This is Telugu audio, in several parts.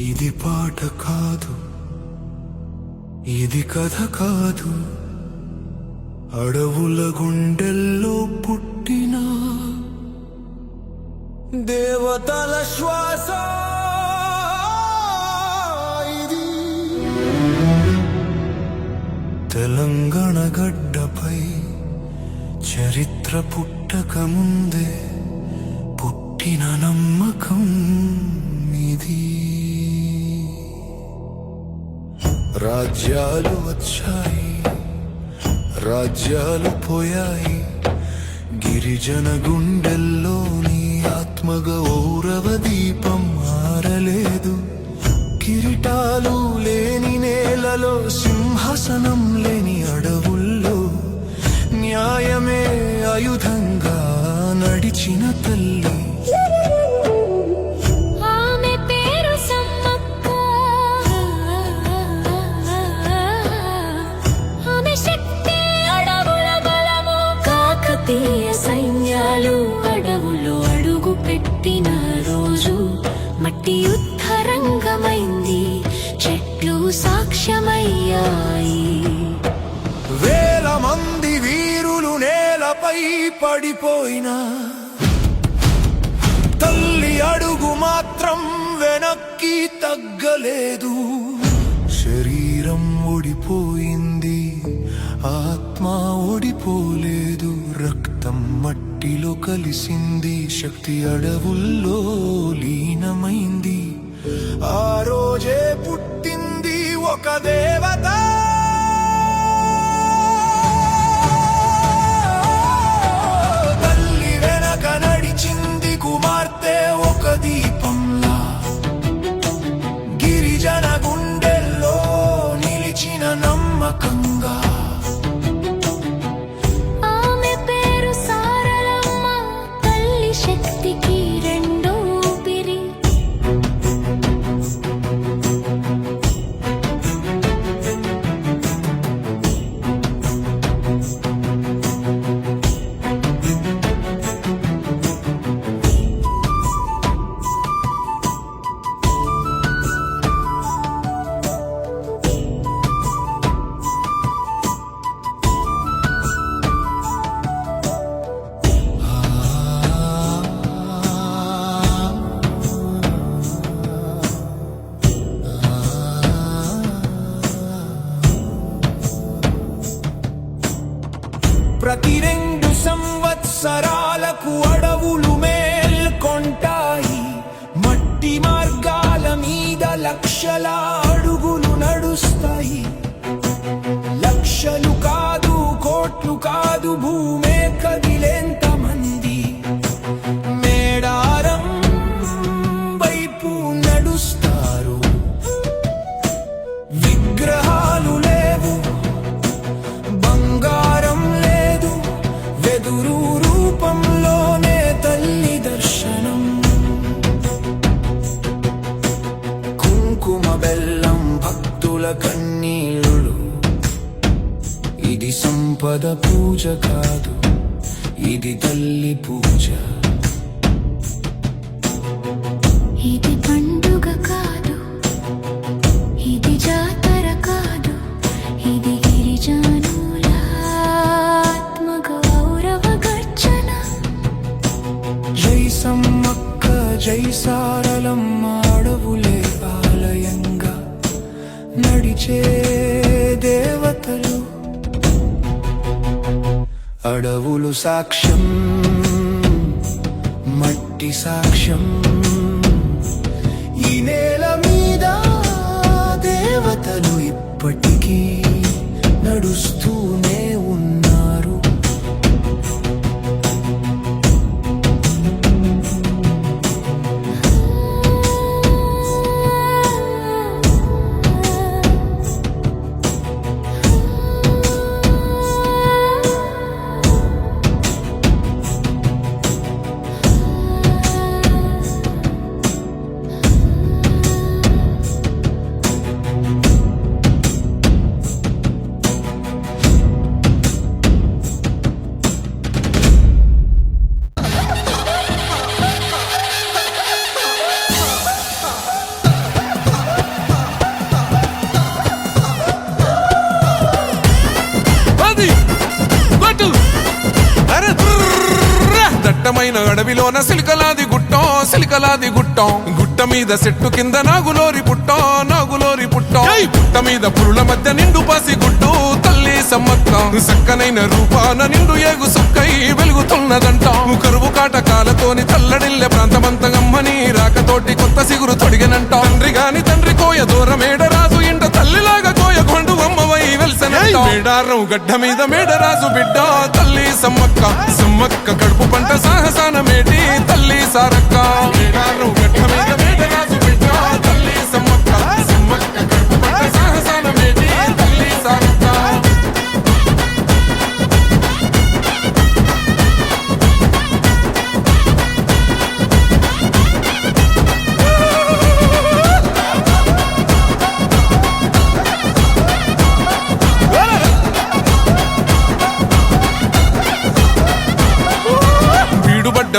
ఇది పాట కాదు, ఇది కథ కాదు, అడవుల గుండెల్లో పుట్టిన దేవతల శ్వాస ఇది. తెలంగాణ గడ్డపై చరిత్ర పుట్టక ముందే పుట్టిన నమ్మకం ఇది. రాజ్యాలు వచ్చాయి, రాజ్యాలు పోయాయి, గిరిజన గుండెల్లోని ఆత్మగౌరవ దీపం మారలేదు. కిరీటాలు లేని నేలలో, సింహాసనం లేని అడవుల్లో న్యాయమే ఆయుధంగా నడిచిన తల్లి. ఆమె పేరు సమ్మక్క, ఆమె శక్తి అడవుల బలము. కాకతీయ సైన్యాలు అడవులో అడుగు పెట్టిన రోజు మట్టి యుద్ధరంగమైంది, చెట్లు సాక్ష్యమయ్యాయి. వేల మంది వీరులు నేలపై పడిపోయినా తల్లి అడుగు మాత్రం వెనక్కి తగ్గలేదు. శరీరం ఓడిపోయింది, ఆత్మ ఓడిపోలేదు. రక్తం మట్టిలో కలిసింది, శక్తి అడవుల్లో లీనమైంది. ఆ రోజే పుట్టింది ఒక దేవత. తల్లి వెనక నడిచింది కుమార్తె ఒక దీపంలా, గిరిజన గుండెల్లో నిలిచిన నమ్మకంగా. ఆమె పేరు సారలమ్మ, తల్లి శక్తికి రెండో ఊపిరి. ప్రతి 2 సంవత్సరాలకు అడవులు మేల్కొంటాయి. మట్టి మార్గాల మీద లక్షల అడుగులు నడుస్తాయి. లక్షలు కాదు, కోట్లు కాదు, భూమే కదిలేంత మంది మేడారం వైపు నడుస్తారు. విగ్రహాలు లేవు, బంగారం లేదు, వెదురు రూపంలోనే తల్లి దర్శనం. కుంకుమ బెల్లం భక్తుల కన్నీళ్ళు. ఇది సంపద పూజ కాదు, ఇది తల్లి పూజ. ఇది పండుగ కాదు, ఇది జాతర కాదు, ఇది గిరిజనుల ఆత్మగౌరవ గర్జన. జై సమ్మక్క, జై సారలమ్మ. అడవులే ఆలయంగా నడిచే దేవతలు. అడవులు సాక్ష్యం, మట్టి సాక్ష్యం. ఈ నేల మీద దేవతలు ఇప్పటికీ నడుస్తూనే ఉన్నారు. అందమైన అడవిలోన సిలికలాది గుట్టం సిలికలాది గుట్టం గుట్ట మీద చెట్టు కింద నాగులోరి పుట్టం నాగులోరి పుట్టం పుట్ట మీద పురుల మధ్య నిండు పాసి గుట్టు తల్లి సమ్మక్క సక్కనైన రూపాన నిండు ఏగు సుక్కై వెలుగుతున్నదంట కరువు కాటకాలతోని తల్లడిల్లె ప్రాంతమంతగమ్మని రాకతోటి కొత్త సిగురు తొడిగనంట తండ్రి గాని తండ్రి కోయ దూరమేడరాజు ఇంట తల్లిలాగా కోయ కొండు అమ్మవై వెలిసనంట మేడారం గడ్డ మీద మేడరాజు బిడ్డ తల్లి సమ్మక్క సమ్మక్క కడుపు పంట సాహసాన మేటి తల్లి సారక్క మేడారం గడ్డ మీద మేడరాజు బిడ్డ తల్లి సమ్మక్క సమ్మక్క కడుపు పంట సాహసాన మేటి తల్లి సారక్క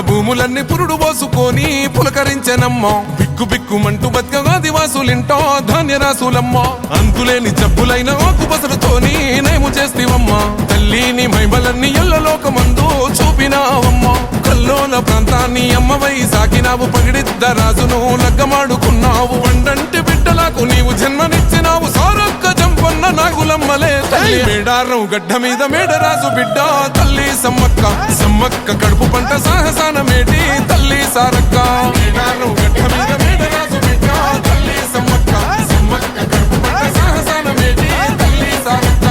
భూములన్నీ పురుడు పోసుకొని పులకరించెనమ్మా బిక్కు బిక్కుమంటూ బతుకగా దివాసులింటో ధాన్యరాసులమ్మా అంతులేని జబ్బులైన ఆకుపసరుతోని నయము చేస్తివమ్మా తల్లిని మైమలన్నీ ఎల్లలోకమందు చూపినావమ్మా కల్లోల ప్రాంతాన్ని అమ్మవై సాకినావు పగిడిద్ద రాజును లగ్గమాడుకున్నావు వండంటి బిడ్డలకు నీవు జన్మనిచ్చినావు సారొక్క జంపన్న నాగులమ్మలే తల్లి మేడారం గడ్డ మీద మేడరాజు బిడ్డ తల్లి సమ్మక్క సమ్మక్క కడుపు పంట సాహసాన మేటి తల్లి సారక్క మేడారం గడ్డ మీద మేడరాజు బిడ్డ తల్లి సమ్మక్క సమ్మక్క కడుపు పంట సాహసాన మేటి తల్లి సారక్క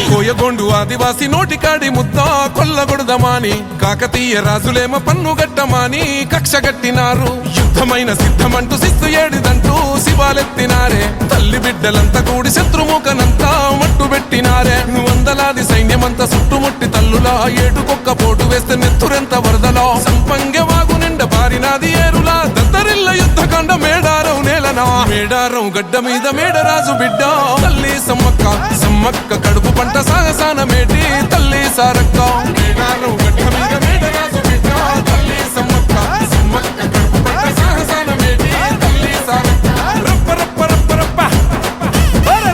కోయగొండు ఆదివాసి నోటికాడి ముద్ద కొల్లగొడదమాని కాకతీయ రాజులేమ పన్ను గట్టమాని కక్ష గట్టినారు యుద్ధమైన సిద్ధమంటూ శిస్తు ఏడిదంటూ శివాలెత్తినారే తల్లి బిడ్డలంతా కూడి శత్రుముఖనంతా మట్టు పెట్టినారే వందలాది సైన్యమంతా చుట్టుముట్టి తల్లులా ఏటుకొక్క పోటు వేస్తే నెత్తురెంత వరదలా సంపంగె వాగు నిండ బారినాది ఏరులా దద్దరిల్ల యుద్ధకాండ మేడారం నేలనా మేడారం గడ్డ మీద మేడరాజు బిడ్డ తల్లి సమ్మక్క సమ్మక్క కడుపు పంట సాహసాన మేటి తల్లి సారక్క మేడారం గడ్డ మీద మేడరాజు బిడ్డ తల్లి సమ్మక్క సమ్మక్క కడుపు పంట సాహసాన మేటి తల్లి సారక్క రప్ప రప్ప రప్ప రప్ప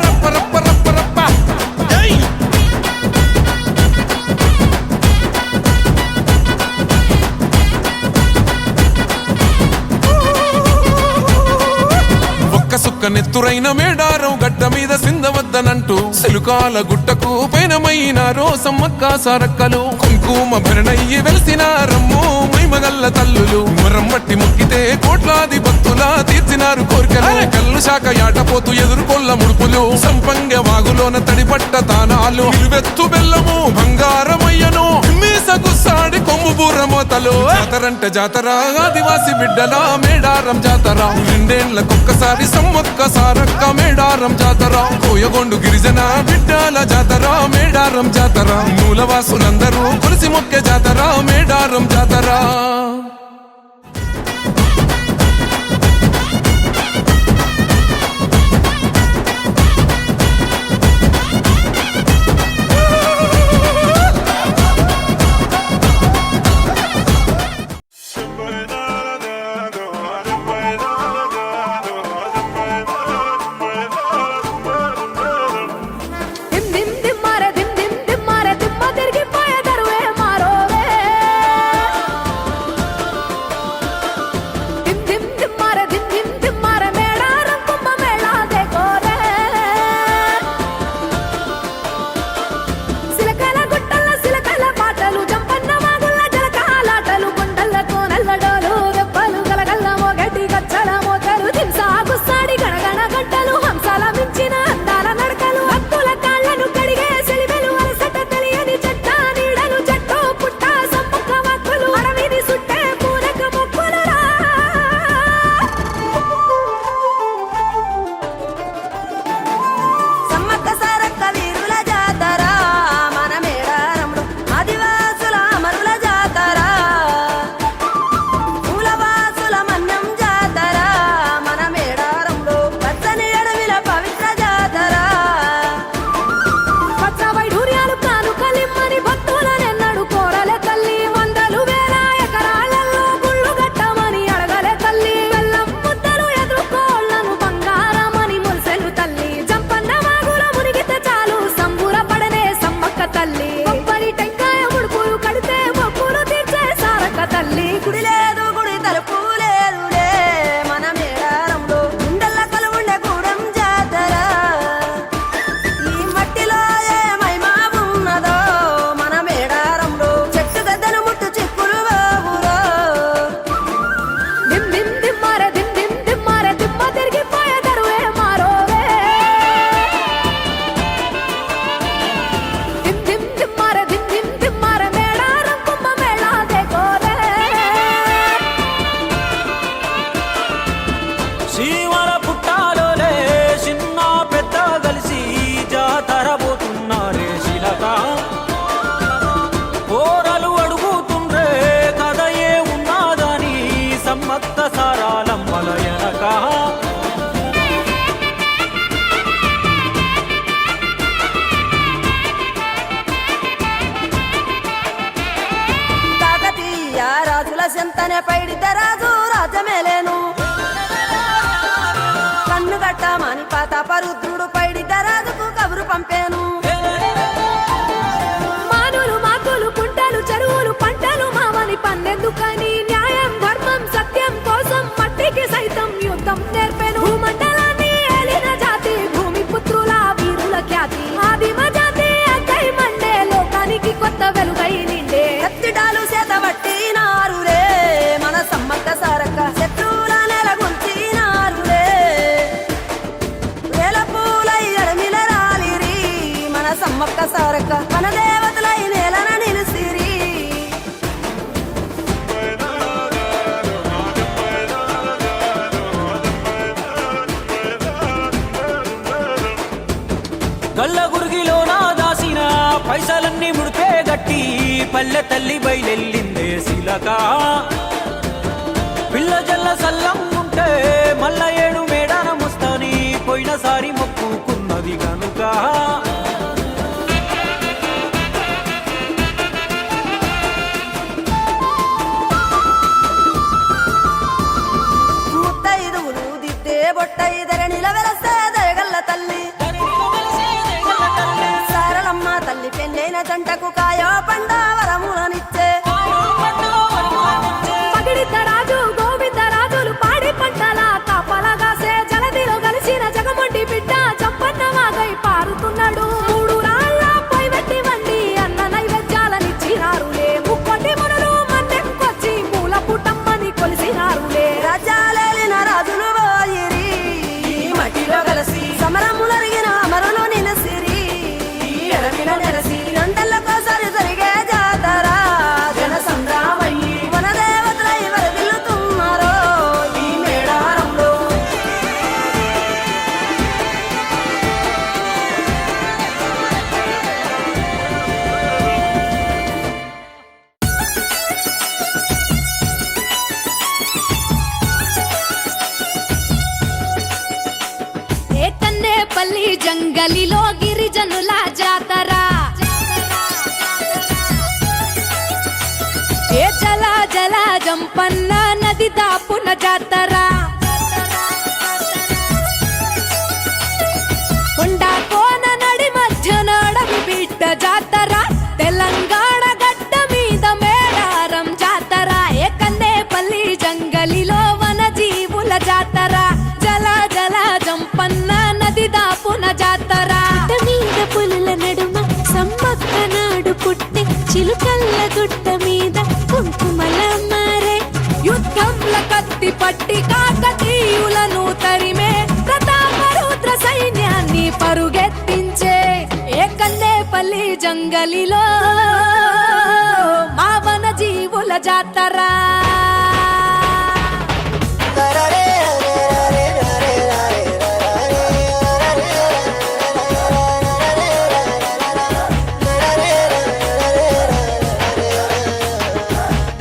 రప్ప రప్ప రప్ప రప్ప జై సుక్క నెత్తురైన మేడారం గడ్డ మీద సిందవద్దనంటూ సిలుకాల గుట్టకు పైనమైనారో సమ్మక్క సారక్కలు కుంకుమ భరణయ్యి వెలిసినారమ్ము మైమగల్ల తల్లులు మరమ్మట్టి మొక్కితే కోట్లాది భక్తులా తీర్చినారు కోరికలు కల్లు శాఖ యాటపోతూ ఎదుర్కొల్ల ముడుపులు సంపంగ వాగులోన తడిపట్ట తానాలు వెత్తు బెల్లము బంగారమయ్యను మీసగుసాడి కొమ్ము బూరమోతలు జాతరంట జాతర ఆదివాసి బిడ్డల మేడారం జాతర రెండేళ్లకొక్కసారి సమ్మక్క సారక్క మేడారం జాతర కోయగొండు గిరిజన బిడ్డల జాతర మేడారం జాతర మూలవాసులందరూ కొలిసి మొక్కే జాతర మేడారం జాతర చెంతనే పైడితే రాజు రాజమేలేను కన్ను గట్టమని పాతాపరుద్రుడు పైడితే రాజుకు కబురు పంపేను మానులు మాకులు కుంటలు చెరువులు పంటలు మామని పన్నెందుకని న్యాయం ధర్మం సత్యం కోసం మట్టికి సైతం యుద్ధం నేర్పెను భూమండలాన్ని ఏలిన జాతి భూమి పుత్రుల వీరుల ఖ్యాతి ఆదిమ జాతి అక్కై మండే లోకానికి కొత్త వెలుగై నిండే కత్తిడాలు చేతబట్టినారులే మన సమ్మక్క సారక్క శత్రువుల నెలగొల్చినారులే వేల పూలై అడమిల రాలిరి మన సమ్మక్క సారక్క మన దేవతలై నేలన నిలిసిరి గల్ల గురిగిలోన దాసిన పైసలన్నీ ముడిపే గట్టి పల్లె తల్లి బయలెల్లిందే శిలక పిల్ల జల్ల సల్లం ఉంటే మల్ల ఏడు మేడాన ముస్తాని పోయినసారి మొక్కుకున్నది గనుక ముత్తైదువులు దిద్దే బొట్టైదర నిలవెలసే దయగల్ల తల్లి సారలమ్మ తల్లి పెళ్ళైన జంటకు కాయో పండ వరములనిచ్చే పగిడిద్దరాజు గోవిందరాజులు పాడి పంటల కాపలగాసే జలదిలో కలిసిన జగమండి బిడ్డ చంపన్న వాగై పారుతున్నాడు మూడు రాళ్ళ పై వెట్టి వండి అన్న నైవేద్యాలనిచ్చినారులే ముక్కొండి మునులు మన్నెంకొచ్చి మూల పుట్టమ్మని కొలిసినారులే రాజ్యాలేలిన రాజులు పోయిరి ఈ మట్టిలో కలిసి సమరములరిగిన అమరులు నిలసిరి ఈ ఎడమిల నెలసి రెండేళ్లకోసారి జరిగే జాతర జన సంగ్రామయ్యి మన దేవతలై వరదిల్లుతున్నారో ఈ మేడారంలో ఏ కన్నేపల్లి జంగలిలో గిరిజనుల జాతర ఏ జల జల జంపన్న నది దాపున జాతర కొండ కోన నడి మధ్య నడవి బిడ్డ జాతర తెలంగాణ గడ్డ మీద మేడారం జాతర ఏ కన్నేపల్లి జంగలిలో వన జీవుల జాతర జల జల జంపన్న నది దాపున జాతర మీద పులుల నడుమ సమ్మక్క నాడు పుట్టి చిలుకల్ల గుట్ట మీద కుంకుమల మారే యుద్ధంల కత్తి పట్టి కాకతీయులను తరిమే ప్రతాపరుద్ర సైన్యాన్ని పరుగెత్తించే ఏ కన్నేపల్లి జంగలిలో మా వన జీవుల జాతర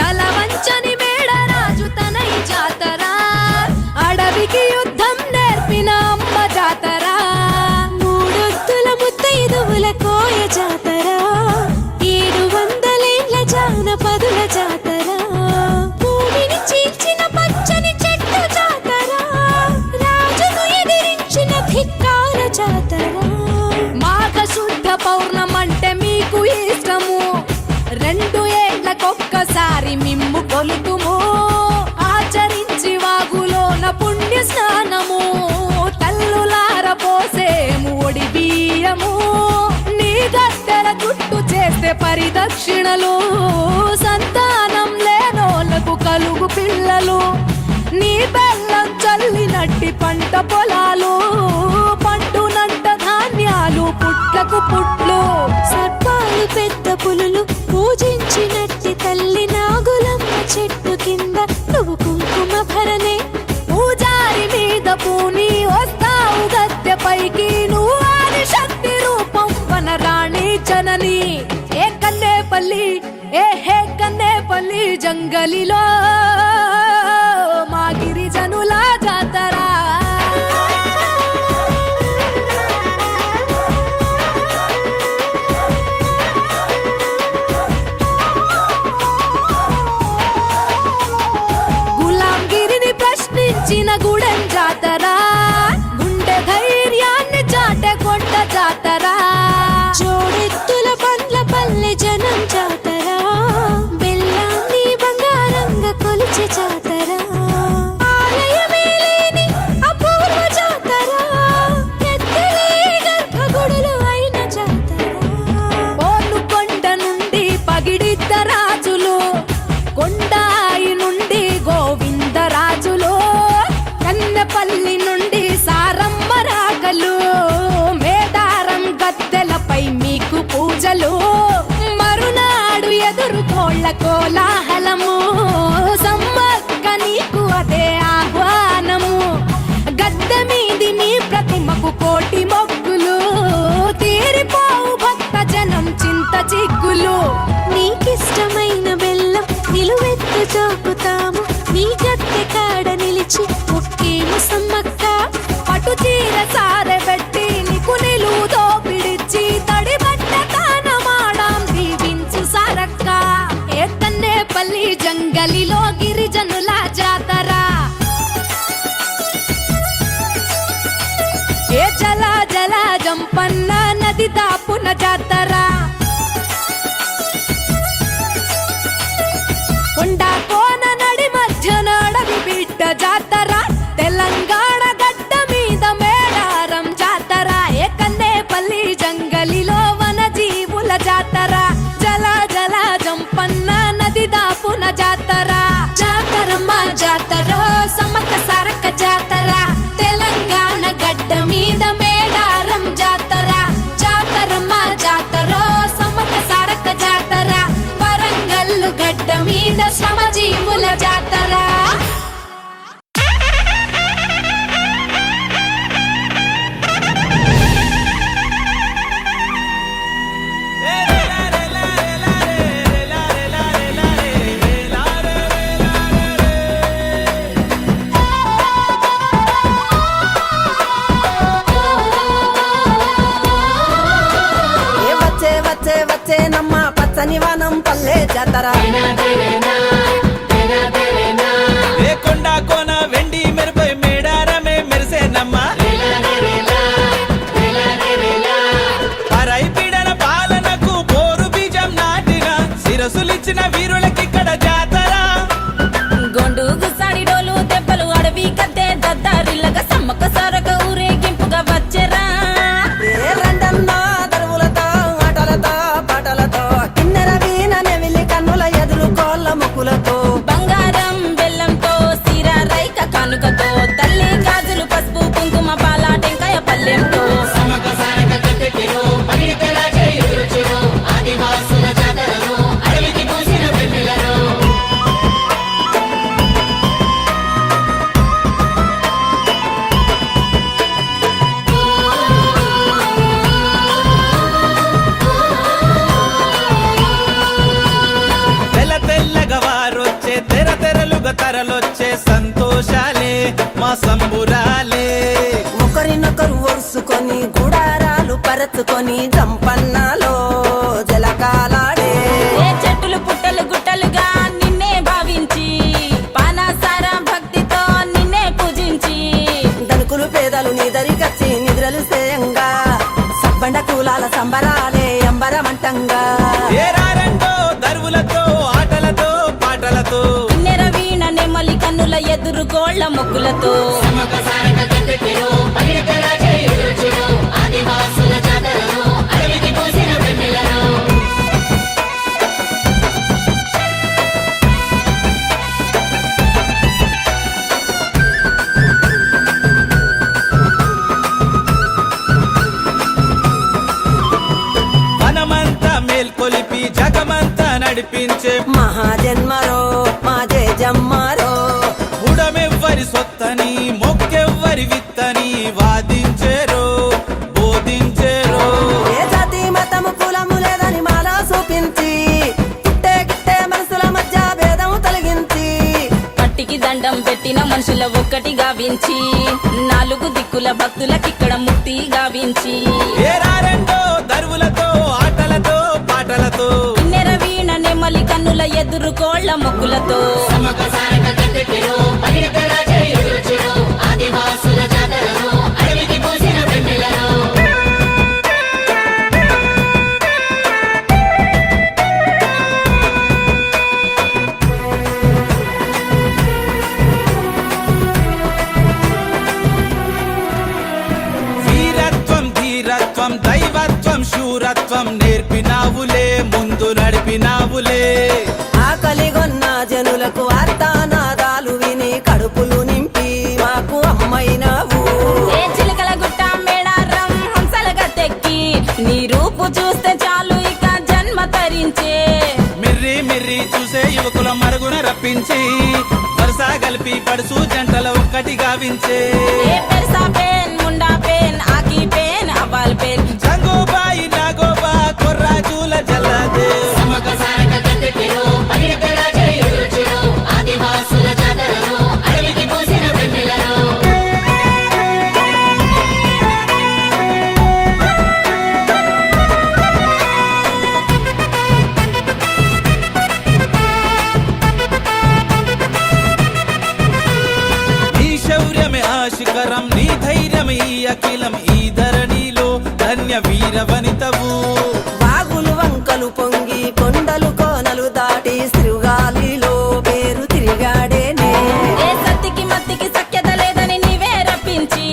తల వంచని మేడరాజు తనై జాతర అడవికి యుద్ధం నేర్పిన అమ్మ జాతర మూడొత్తుల ముత్తైదువుల కోయ జాతర 700 ఏళ్ల జానపదుల జాతర భూమిని చీల్చిన పచ్చని చెట్టు జాతర రాజును ఎదిరించిన ధిక్కార జాతర మాఘ శుద్ధ పౌర్ణమంటే మీకు ఇష్టము 2 ఏళ్లకొక్కసారి మిమ్ము కొలుతుము ఆచరించి వాగులోన పుణ్య స్నానము తల్లులార పోసేము ఒడి బియ్యము నీ గద్దెల చుట్టు చేస్తే పరిదక్షిణలు సంతానం లేనోళ్లకు కలుగు పిల్లలు నీ బెల్లం చల్లినట్టి పంట పొలాలు పండునంట ధాన్యాలు పుట్లకు పుట్లు సర్పాలు పెద్ద పులులు పూజించినట్టి తల్లి నాగులమ్మ చెట్టు కింద నువ్వు కుంకుమ భరణే పూజారి మీద పూని వస్తావు గద్దెపైకి నువ్వు ఆది శక్తి రూపం వనరాణి జనని ఏ కన్నేపల్లి హే కన్నేపల్లి జంగలిలో మా గిరిజనుల జాతర పూజలు మరునాడు ఎదురు కోళ్ళ కోలాహలము సమ్మక్క నీకు అదే ఆహ్వానము గద్దె మీది నీ ప్రతిమకు కోటి మొక్కులు తీరిపోవు భక్త జనం చింత చిక్కులు నీకిష్టమైన బెల్లం నిలువెత్తు చూపుతాము నీ గద్దె కాడ నిలిచి ఒక్కేము సమ్మక్క పటు చీర సారె పెట్టి నీకు నిలువుతో పిడిచి తడి బట్ట తానమాడాం దీవించు సారక్క ఏతన్నేపల్లి జంగలిలో గిరిజనుల జాతర ఏ జల జల జంపన్న నది దాపున జాతర కొండ కోన నడి మధ్య నడవి బిడ్డ జాతర తెలంగాణ గడ్డ మీద మేడారం జాతర ఏ కన్నేపల్లి జంగలిలో వన జీవుల జాతర జల జల జంపన్న నది దాపున జాతర జాతరమ్మ జాతర సమ్మక్క సారక్క జాతర తెలంగాణ గడ్డ మీద మేడారం జాతర జాతరమ్మ జాతర సమ్మక్క సారక్క జాతర వరంగల్లు గడ్డ మీద శ్రమజీవుల జాతర వచ్చేనమ్మ పచ్చని వనం పల్లె జాతర ఏ కొండ కోన వెండి మెరుపై మేడారమే మెరిసేనమ్మ పరై పీడన పాలనకు పోరు బీజం నాటిన శిరసులిచ్చిన వీరులకిక్కడ జాతర గొండు గుసాడి డోలు దెబ్బలు అడవి కద్దే దద్దారిల్లగా సమ్మక్క సారక ఊరేగింపుగా వచ్చెరా రండన్నా దరువులతో ఆటలతో పాటలతో కిన్నెర వీణ నెవిలి కన్నుల ఎదురు కోళ్ళ ముక్కులతో బంగారం బెల్లంతో సిర రైక కానుకతో తల్లి గాజులు పసుపు కుంకుమ పాల టెంకాయ పల్లెంతో తెల్ల తెల్లగా వారొచ్చే తెర తెరలుగా తరలొచ్చే సంతోషాలే మా సంబురాలే ఒకరినొకరు ఒరుసుకొని గుడారాలు పరచుకొని జంపన్నాలో జలకాలాడే ఏ చెట్టులు పుట్టలు గుట్టలుగా నిన్నే భావించి పానాసార భక్తితో నిన్నే పూజించి దనుకులు పేదలు నిదరికచ్చి నిద్రలు సేయంగా సబ్బండ కూలాల సంబరాలే అంబరమంటంగా ఏరారంటో దరువులతో ఆటలతో పాటలతో కిన్నెర వీణ నెమలి కన్నుల ఎదురు గోళ్ల మొక్కులతో మనమంతా మేల్కొలిపి జగమంతా నడిపించే మహాజన్మరో మా జయజమ్మరో బుడమెవ్వరి సొత్తని మొక్కెవ్వరి విత్తని వాదించేరో బోధించేరో ఏ జాతి మతము కులము లేదని మాలా చూపించి పుట్టే గిట్టే మనసుల మధ్య భేదం తొలగించి పట్టికి దండం పెట్టిన మనుషుల ఒక్కటి గావించి నాలుగు దిక్కుల భక్తులకిక్కడ ముక్తి గావించి ఏరారంటో దరువులతో ఆటలతో పాటలతో కిన్నెర వీణ నెమలి కన్నుల ఎదురు కోళ్ల మొక్కులతో వీరత్వం ధీరత్వం దైవత్వం శూరత్వం నేర్పినావులే ముందు నడిపినావులే ఆకలిగొన్న జనులకు అర్థనాదాలు విని కడుపులు నింపి మాకు అమ్మైనవు ఏ చిలకల గుట్ట మేడారం హంసలుగా తెక్కి నీ రూపు చూస్తే చాలు ఇక ఒప్పించి వరుస కలిపి పడుసు జంటల ఒక్కటి గావించే ఏ పెర్సా పేన్ ముండా పేన్ ఆకి పేన్ అవ్వాల్ పేన్ జంగోబాయి నాగోబా కొర్రాజుల జల్లదే నీ శౌర్యమే ఆశిఖరం నీ ధైర్యమే ఈ అఖిలం ఈ ధరణిలో ధన్య వీర వనితవు వాగులు వంకలు పొంగి కొండలు కోనలు దాటి శృగాలిలో పేరు తిరిగాడేనే ఏ సత్తికి మత్తికి సఖ్యత లేదని నీవే రప్పించి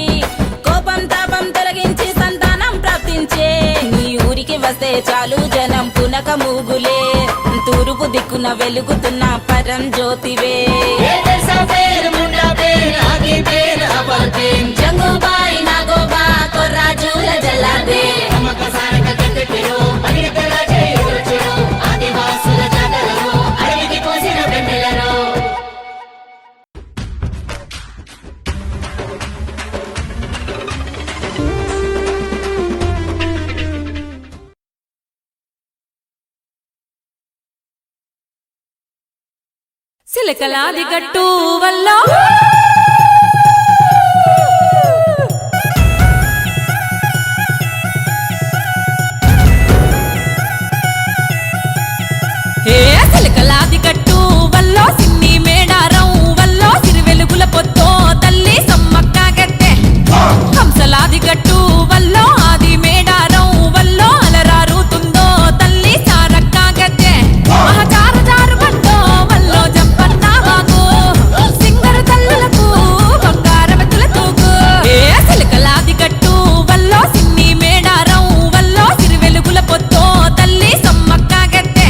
కోపం తాపం తొలగించి సంతానం ప్రాప్తించే నీ ఊరికి వస్తే చాలు జనం పునక మూగులే తూర్పు దిక్కున వెలుగుతున్న పరం జ్యోతివే జంగుబాయి నాగోబా కొర్రాజుల జల్లాదే సిలకలాది గట్టు వల్ల సిలకలాది గట్టు వల్ల సిన్ని మేడారం వల్ల సిరి వెలుగుల పొత్తో తల్లి సమ్మక్క గట్టె హంసలాది గట్టు వల్ల ఆది మేడారం వల్ల అలరారుతుందో తల్లి సారక్క గట్టె మహచారు జారు బండో వల్ల జంపన్న వాగు సింగరు తల్లులకు బంగారవతుల తూగు సిలకలాది గట్టు వల్ల సిన్ని మేడారం వల్ల సిరి వెలుగుల పొత్తో తల్లి సమ్మక్క గట్టె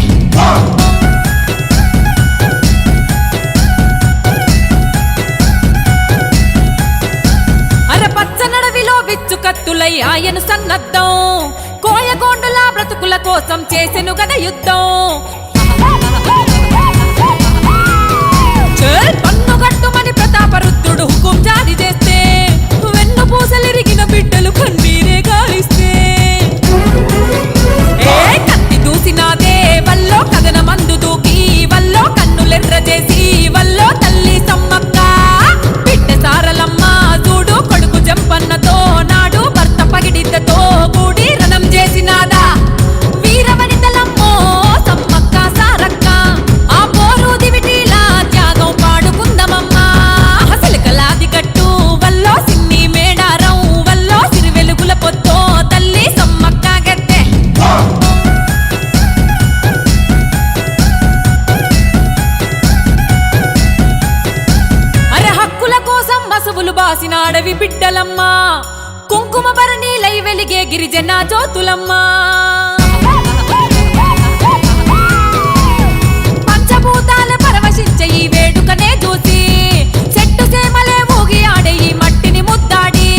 అరపచ్చనడవిలో విచ్చు కత్తులై ఆయను సన్నద్ధం కోయగోండుల బ్రతుకుల కోసం చేసెను గద యుద్ధం పన్నుగట్టుమని ప్రతాపరుద్రుడు హుకుం జారీ చేస్తే వెన్ను పూసలిరిగిన బిడ్డలు కన్నీరే గాలిస్తే కత్తి దూసినాదే వల్లో కథన మందు దూకి వల్లో కన్నులెర్ర చేసి వల్లో తల్లి సమ్మక్క బిడ్డ సారలమ్మ చూడు కొడుకు జంపన్నతో నాడు భర్త పగిడిద్దతో కూడి రణం చేసినాదా వీరవనితలమ్మో సమ్మక్క సారక్క ఆ పోరు దివిటీలా త్యాగం పాడుకుందమమ్మా సిలకలాది గట్టు వల్లో సిన్ని మేడారం వల్లో సిరి వెలుగుల పొత్తో తల్లి సమ్మక్క గట్టె అరే హక్కుల కోసం మసవులు బాసిన అడవి బిడ్డలమ్మా కుంకుమ భరణీలై వెలిగే గిరిజన జ్యోతులమ్మా పంచభూతాల పరవశించే ఈ వేడుకనే చూసి చెట్టు సేమలే ఊగి ఆడే ఈ మట్టిని ముద్దాడి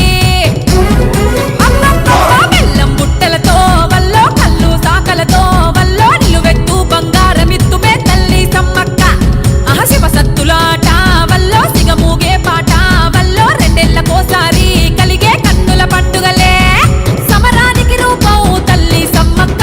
బెల్లం బుట్టలతో వల్లో కళ్ళు సాకలతో వల్లో నిలువెత్తు బంగారమిత్తుమే తల్లి సమ్మక్క శివ సత్తులాట వల్లో సిగమూగే పాట వల్లో రెండేళ్లకోసారి కలిగే కన్నుల పండుగలే సమరానికి రూపం తల్లి సమ్మక్క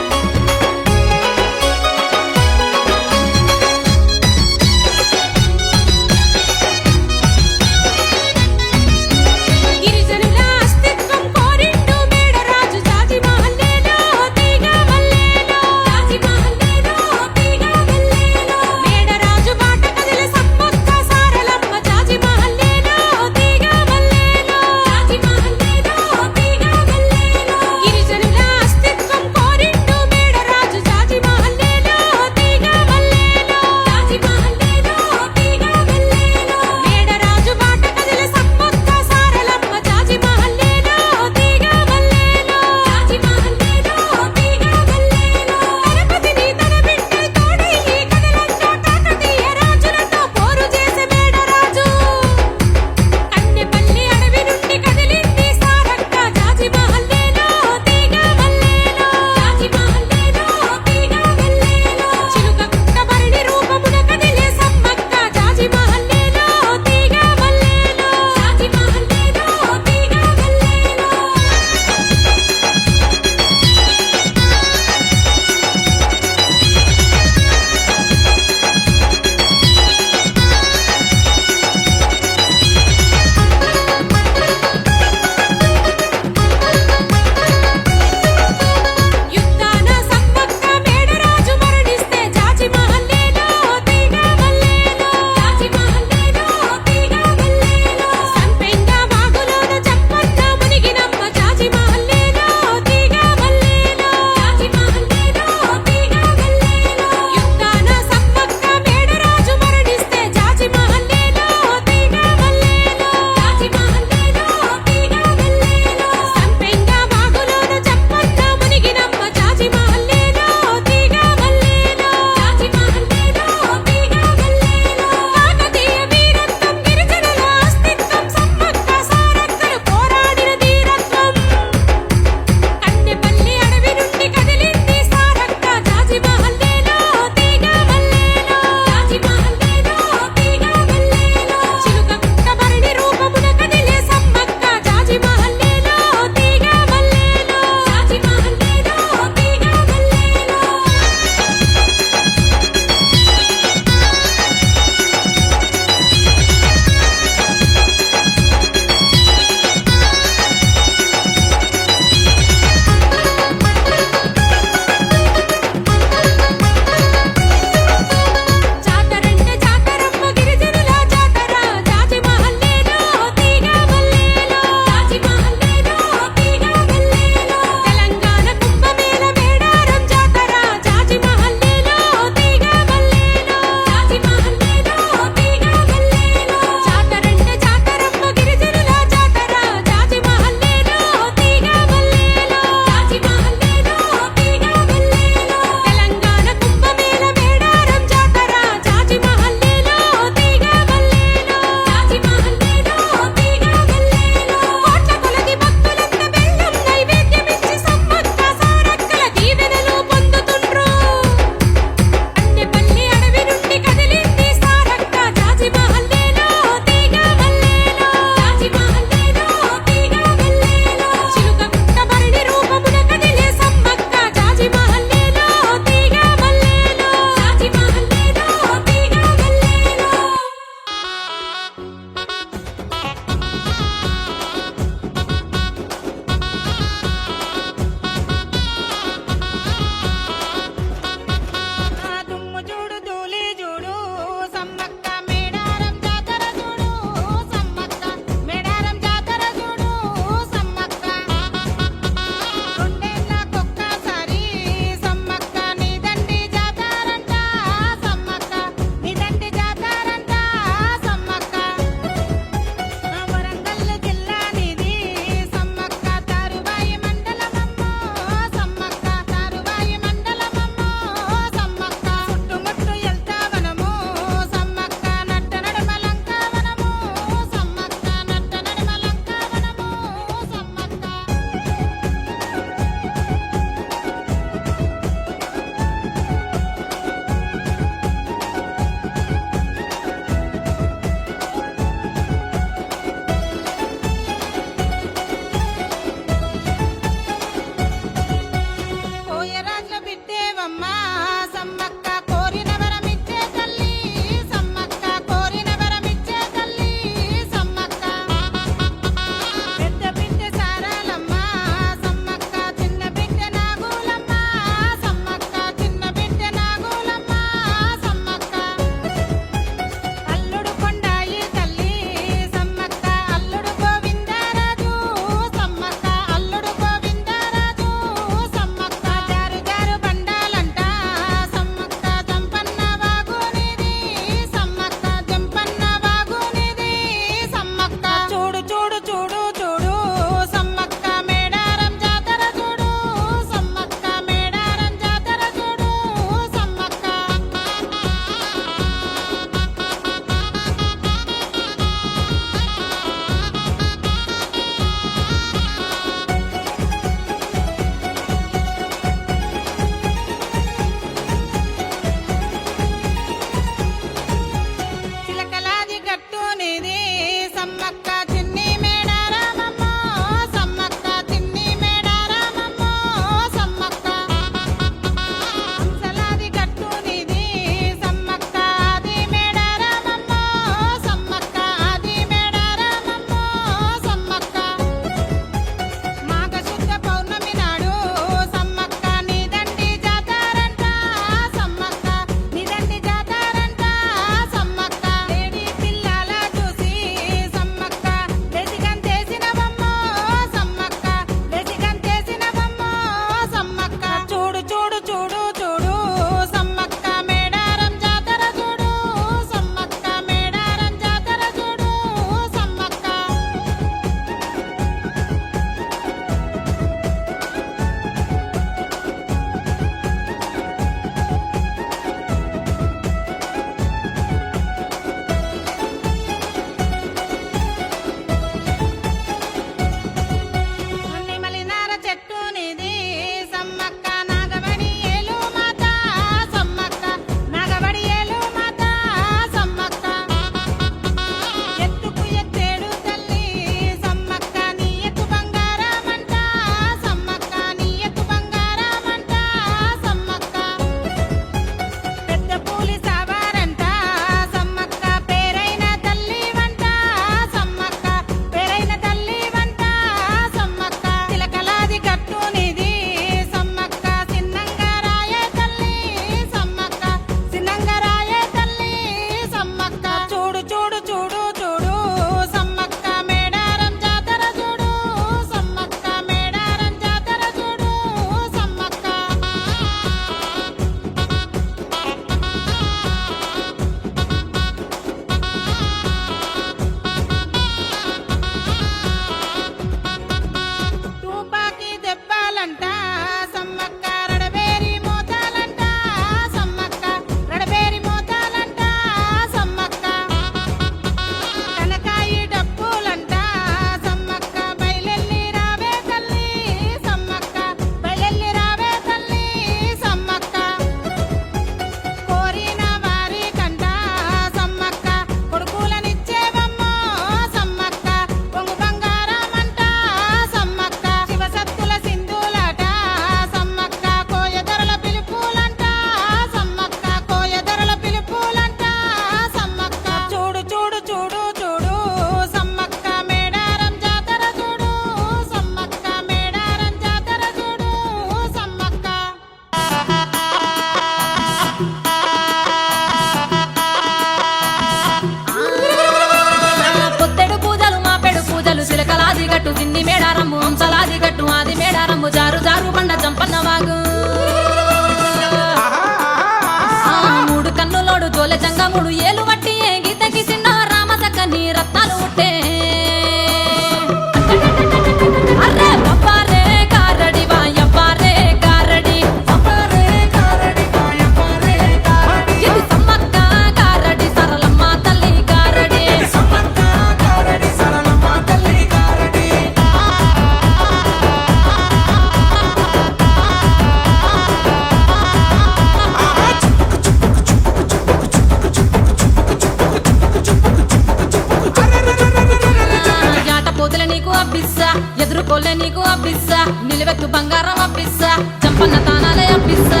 నిలవెత్తు బంగారం అప్పిస్తా చంపన్న తానాలే అప్పిస్తా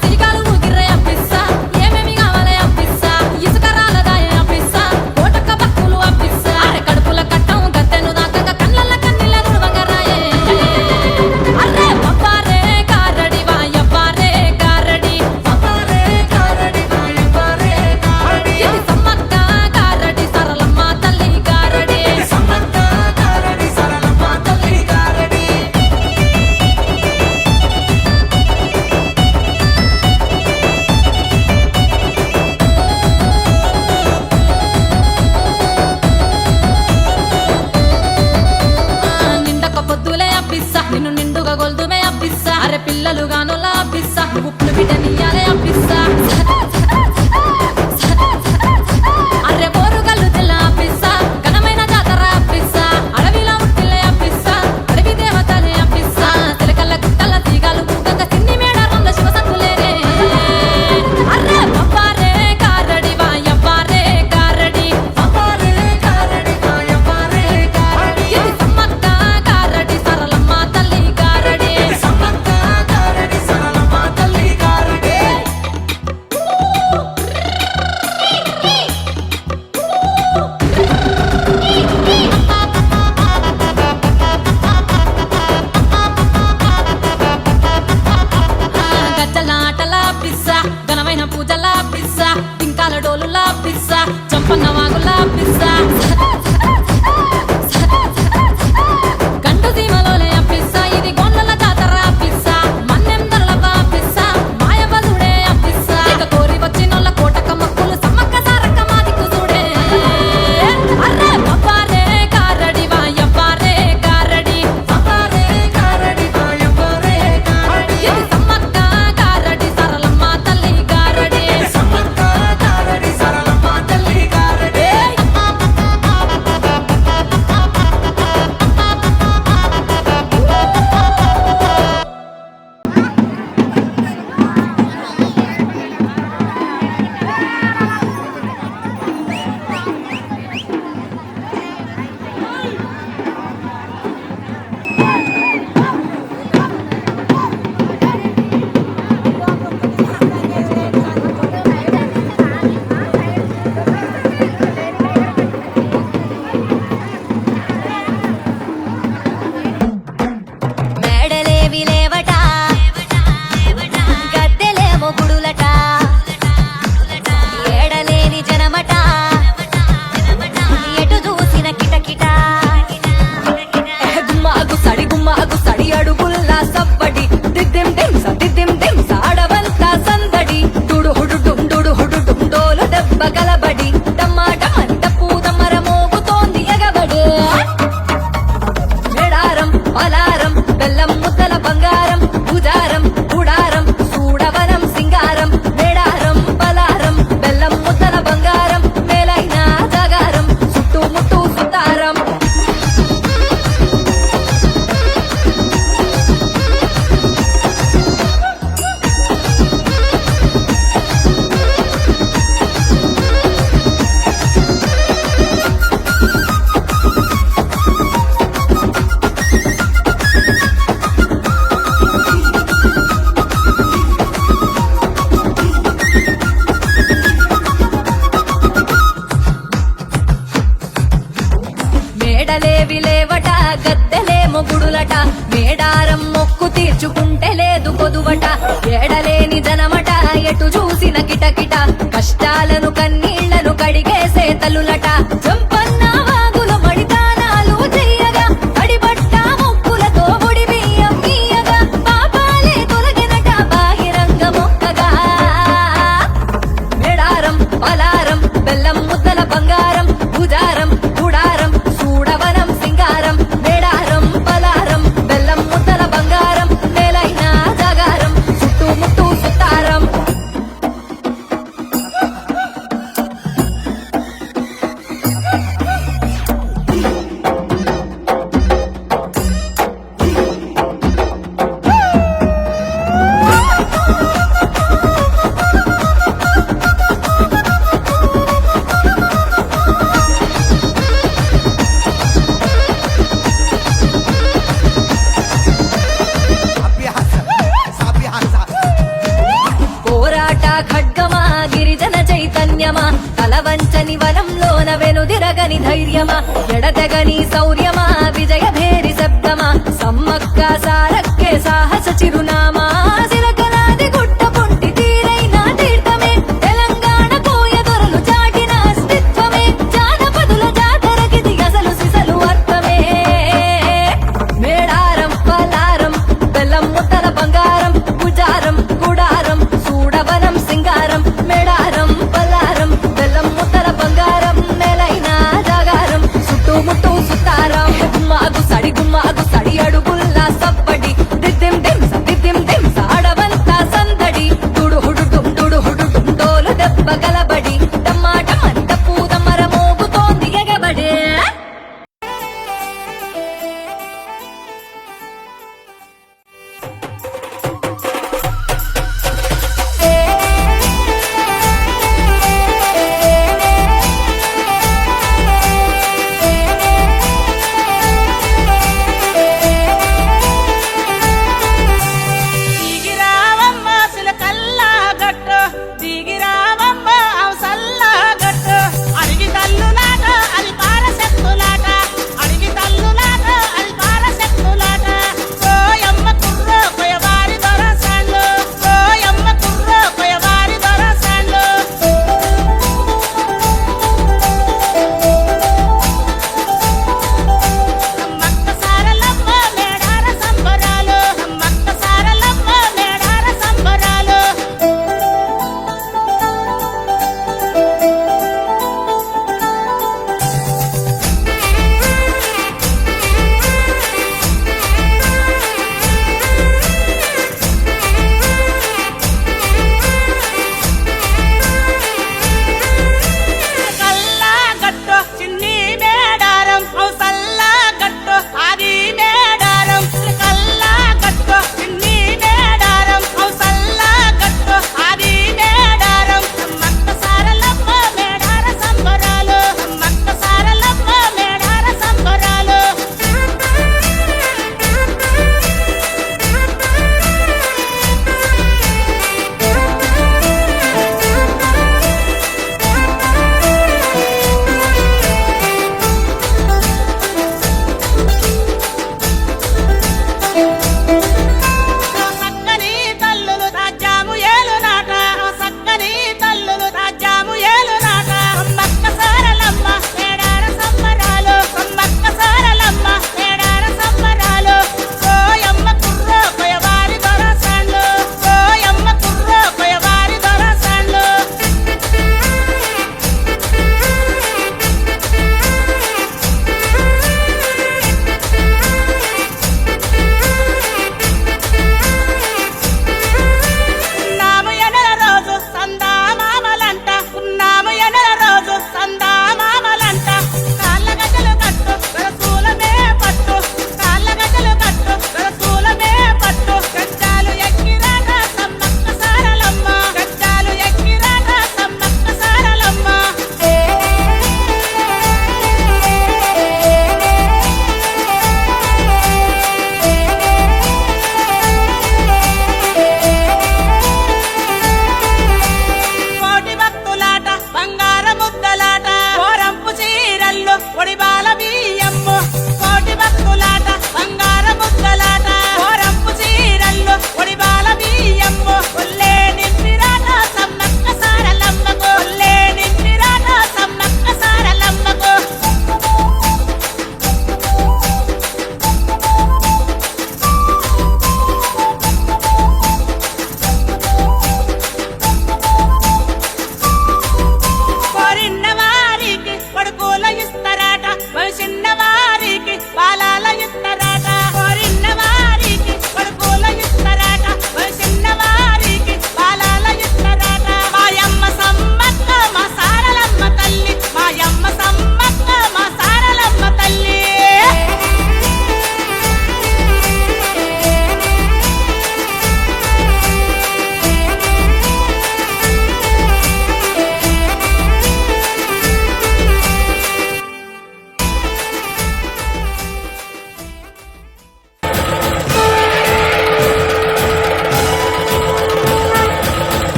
సిరికాలు ఊగిర్రే అప్పిస్తా ఏమేమి కావాలే అప్పిస్తా ఇసుక రాలదాయే అప్పిస్తా కోటక్క భక్తులు అప్పిస్తా అరే కడుపుల కట్టం గత్తెను దాకా కళ్ళల్ల కన్నీళ్ళ నుడవంగరాయే అరే పప్పారే కారడి వాయప్పారే కారడి ఇది సమ్మక్క కారడి సరళమ్మ తల్లి కారడి నిండక పొద్దులే అప్పిస్తా నిన్ను నిండుగా గొల్దుమే అప్పిస్తా అరే పిల్లలు గానులా అప్పిస్తా ఉప్పులు బిడ్డనియాలే అప్పిస్తా అరే బోరుగల్లు తెల్ల అప్పిస్తా ఘనమైన జాతర అప్పిస్తా అడవిలో ఉట్టిల్లే అప్పిస్తా అడవి దేవతలే అప్పిస్తా తిలకల్ల గుట్టల తీగలు గంగ తిండి మేడారంల శివ సత్తులేరే అరే పప్పారే కారడి వాయప్పారే కారడి ఇది సమ్మక్క కారడి సరళమ్మ తల్లి కారడి గజ్జల ఆటల పిస్సా ఘనమైన పూజల పిస్సా టింకాల డోలుల పిస్సా చంపన్న వాగుల పిస్సా గంటు సీమలోనే అప్పిస్సా ఇది గొండ్ల జాతర అప్పిస్సా మన్నెం దొరలవ అప్పిస్సా మాయవదుడే అప్పిస్సా ఇక కోరి వచ్చినోళ్ళ కోటక మొక్కులు సమ్మక్క సారక్క మాదికు చూడే అరే పప్పారే కారడి వాయప్పారే కారడి ఇది సమ్మక్క కారడి సరళమ్మ తల్లి కారడి మేడలేవి లేవట గద్దెలేమో గుడులట ఏడలేని జనమట ఎటు చూసిన కిటకిట గుమ్మాగు సడి అడుగుల్లా సవ్వడి దిద్దిం దింస అడవంతా సందడి డుడు హుడు డుమ్ డోలు దెబ్బ గలబడి టమాట మంట పూదమర మోగుతోంది ఎగబడి మేడారం పలారం బెల్లం ముద్దల బంగారం పూజారం గుడారం చూడవనం సింగారం మేడారం పలారం బెల్లం ముద్దల బంగారం మేలైన జాగారం చుట్టుముట్టు సుతారం మేడలేవి లేవట గద్దెలేమో గుడులట మేడారం మొక్కు తీర్చుకుంటే లేదు కొదువట ఏడలేని జనమట ఎటు చూసిన కిటకిట కష్టాలను కన్నీళ్లను కడిగేసే తల్లులట చంపన్న వాగులు మడితానాలు చెయ్యగా తడిబట్ట ముక్కులతో ముడి బియ్యం ఇయ్యగా పాపాలే తొలగినట బాహిరంగ మొక్కగా మేడారం పలారం బెల్లం ముద్దల బంగారం పూజారం గుడారం చూడవనం సింగారం మేడారం పలారం బెల్లం ముద్దల బంగారం మేలైన జాగారం చుట్టుముట్టు సుతారం ఎడతెగని ధైర్యమా ఎడతెగని శౌర్యమా విజయ భేరి శబ్దమా సమ్మక్క సారక్కే సాహస చిరునామా సిరకలాది గుట్ట పొంటి తీరైన తీర్థమే తెలంగాణ కోయ దొరలు చాటిన అస్తిత్వమే జానపదుల జాతరకిది అసలు సిసలు అర్థమే మేడారం పలారం బెల్లం ముద్దల బంగారం పుజారం గుడారం చూడవనం సింగారం మేడారం పలారం బెల్లం ముద్దల బంగారం నెలైన జాగారం చుట్టుముట్టు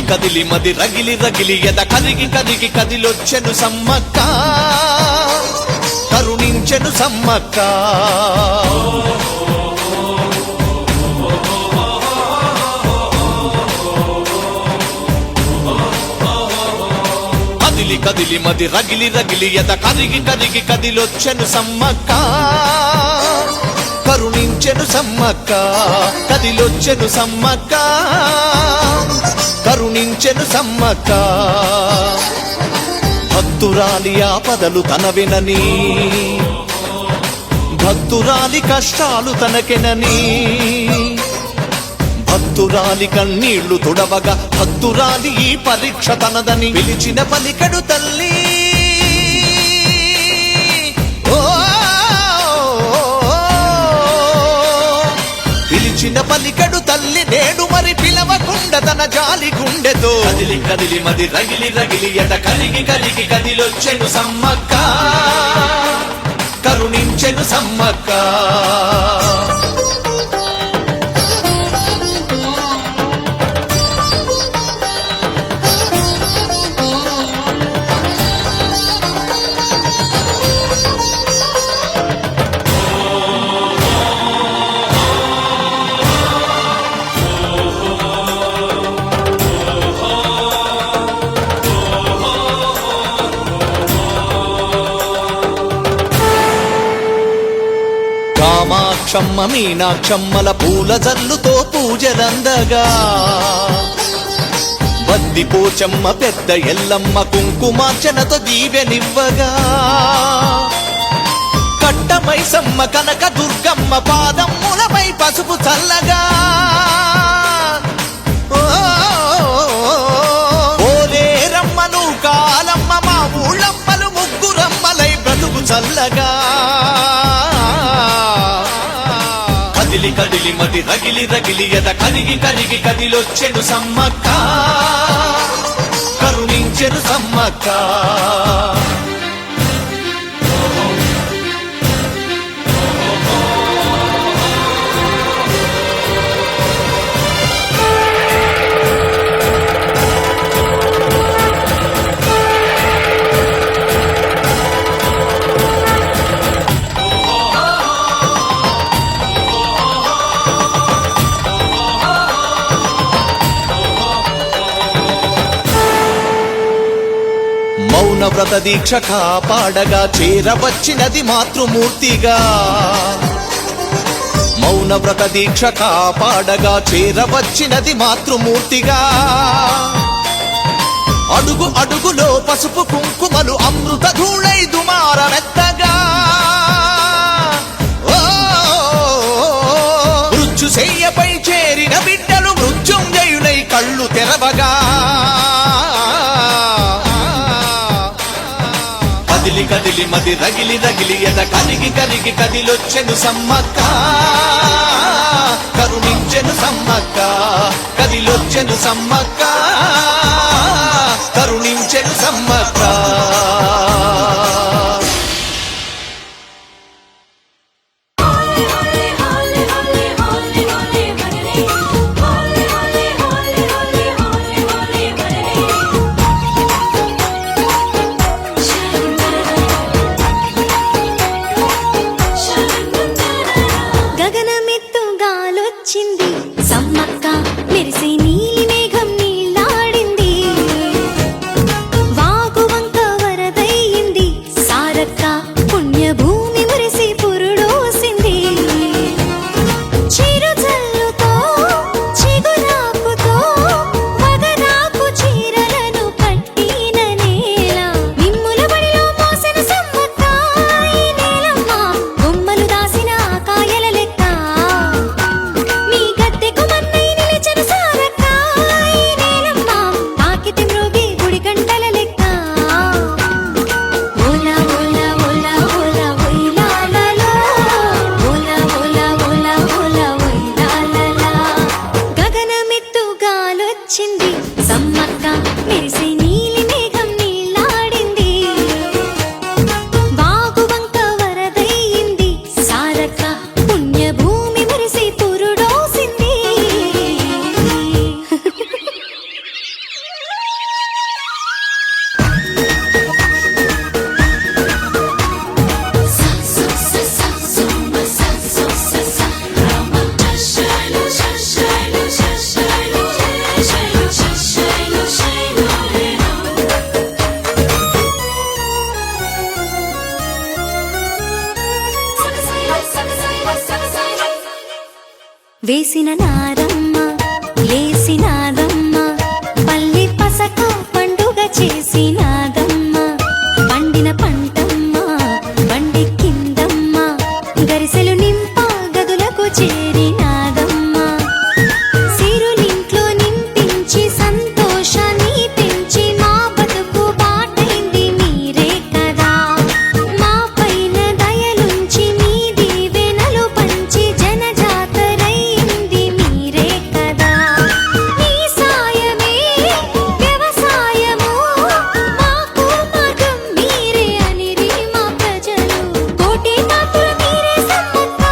కదిలి మది రగిలి రగిలి ఎద కరిగి కరిగి కదిలొచ్చెను సమ్మక్క కరుణించెను సమ్మక్క కదిలి కదిలి మది రగిలి రగిలి ఎద కరిగి కరిగి కదిలొచ్చెను సమ్మక్క కరుణించెను సమ్మక్క కదిలొచ్చెను సమ్మక్క కరుణించెను సమ్మక్క భక్తురాలి ఆపదలు తనవినని భక్తురాలి కష్టాలు తనకెనని భక్తురాలి కన్నీళ్లు తుడవగా భక్తురాలి ఈ పరీక్ష తనదని పిలిచిన పలికడు తల్లి పిలిచిన పలికడు తల్లి నేడు మరి పిలవకుండా తన జాలి గుండెతో కదిలి కదిలి మది రగిలి రగిలి ఎట కరిగి కరిగి కదిలొచ్చెను సమ్మక్క కరుణించెను సమ్మక్క కామాక్షమ్మ మీనాక్షమ్మల పూల జల్లుతో పూజలందగా బద్దిపోచమ్మ పెద్ద ఎల్లమ్మ కుంకుమార్చనతో దీవెనివ్వగా కట్టమైసమ్మ కనక దుర్గమ్మ పాదమ్ములపై పసుపు చల్లగా ఓలేరమ్మను కాలమ్మ మా ఊళ్ళమ్మలు ముగ్గురమ్మలై బ్రతుకు చల్లగా కదిలి కదిలి మది రగిలి రగిలి ఎద కరిగి కరిగి కదిలొచ్చెను సమ్మక్క కరుణించెను సమ్మక్క మౌన వ్రత దీక్ష కాపాడగా చేరవచ్చినది మాతృమూర్తిగా మౌన వ్రత దీక్ష కాపాడగా చేరవచ్చినది మాతృమూర్తిగా అడుగు అడుగులో పసుపు కుంకుమలు అమృత ధూళై దుమారమెత్తగా మృత్యుశయ్యపై చేరిన బిడ్డలు మృత్యుంజయులై కళ్ళు తెరవగా కదిలి కదిలి మది రగిలి రగిలి ఎద కరిగి కరిగి కదిలొచ్చెను సమ్మక్క కరుణించెను సమ్మక్క కదిలొచ్చెను సమ్మక్క కరుణించెను సమ్మక్క గగనమెత్తుగాలొచ్చింది సమ్మక్క మెరిసే నీలి మేఘం నీళ్ళాడింది వాగు వంక వర వేసిన నారమ్మ లేసినాదమ్మ పల్లి పసక పండుగ చేసినాదమ్మ పండిన పంటమ్మ బండి కిందమ్మ గరిసెలు నింప గదులకు చేరినాదమ్మ సిరులింట్లో నింపించి సంతోషాన్ని పెంచి మా బతుకు బాటైంది మీరే కదా మా పైన దయలుంచి మీ దీవెనలు పంచి జనజాతరైంది మీరే కదా మీ సాయమే వ్యవసాయము మాకు మార్గం మీరే అనిరి మా ప్రజలు కోటి మాత్రులు మీరే సమ్మక్క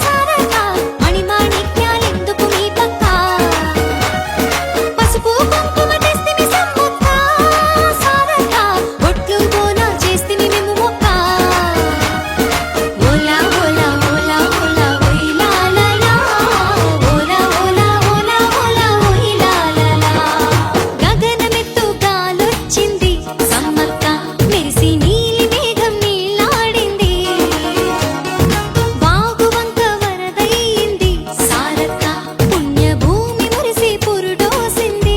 సారక్క మణిమాణిక్యాలెందుకు మీ పక్క పసుపు కుంకుమ తెస్తిమి సమ్మక్క సారక్క బొట్లు బోనా చేస్తిమి మేము మొక్క ఓలా ఓలా ఓలా ఓలా ఓయిలాలలా ఓలా ఓలా ఓలా ఓలా ఓయిలాలలా గగనమెత్తు గాలొచ్చింది సమ్మక్క మెరిసి నీలి మేఘం నీలాడింది వాగు వంక వరదయింది సారక్క పుణ్యభూమి మురిసి పురుడోసింది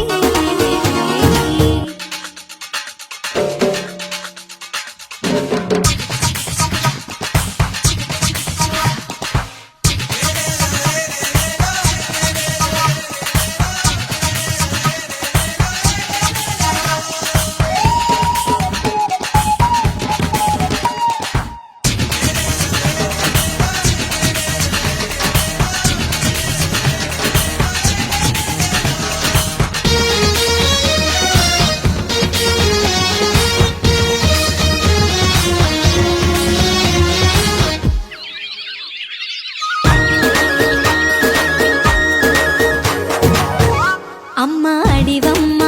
అమ్మ అడివమ్మ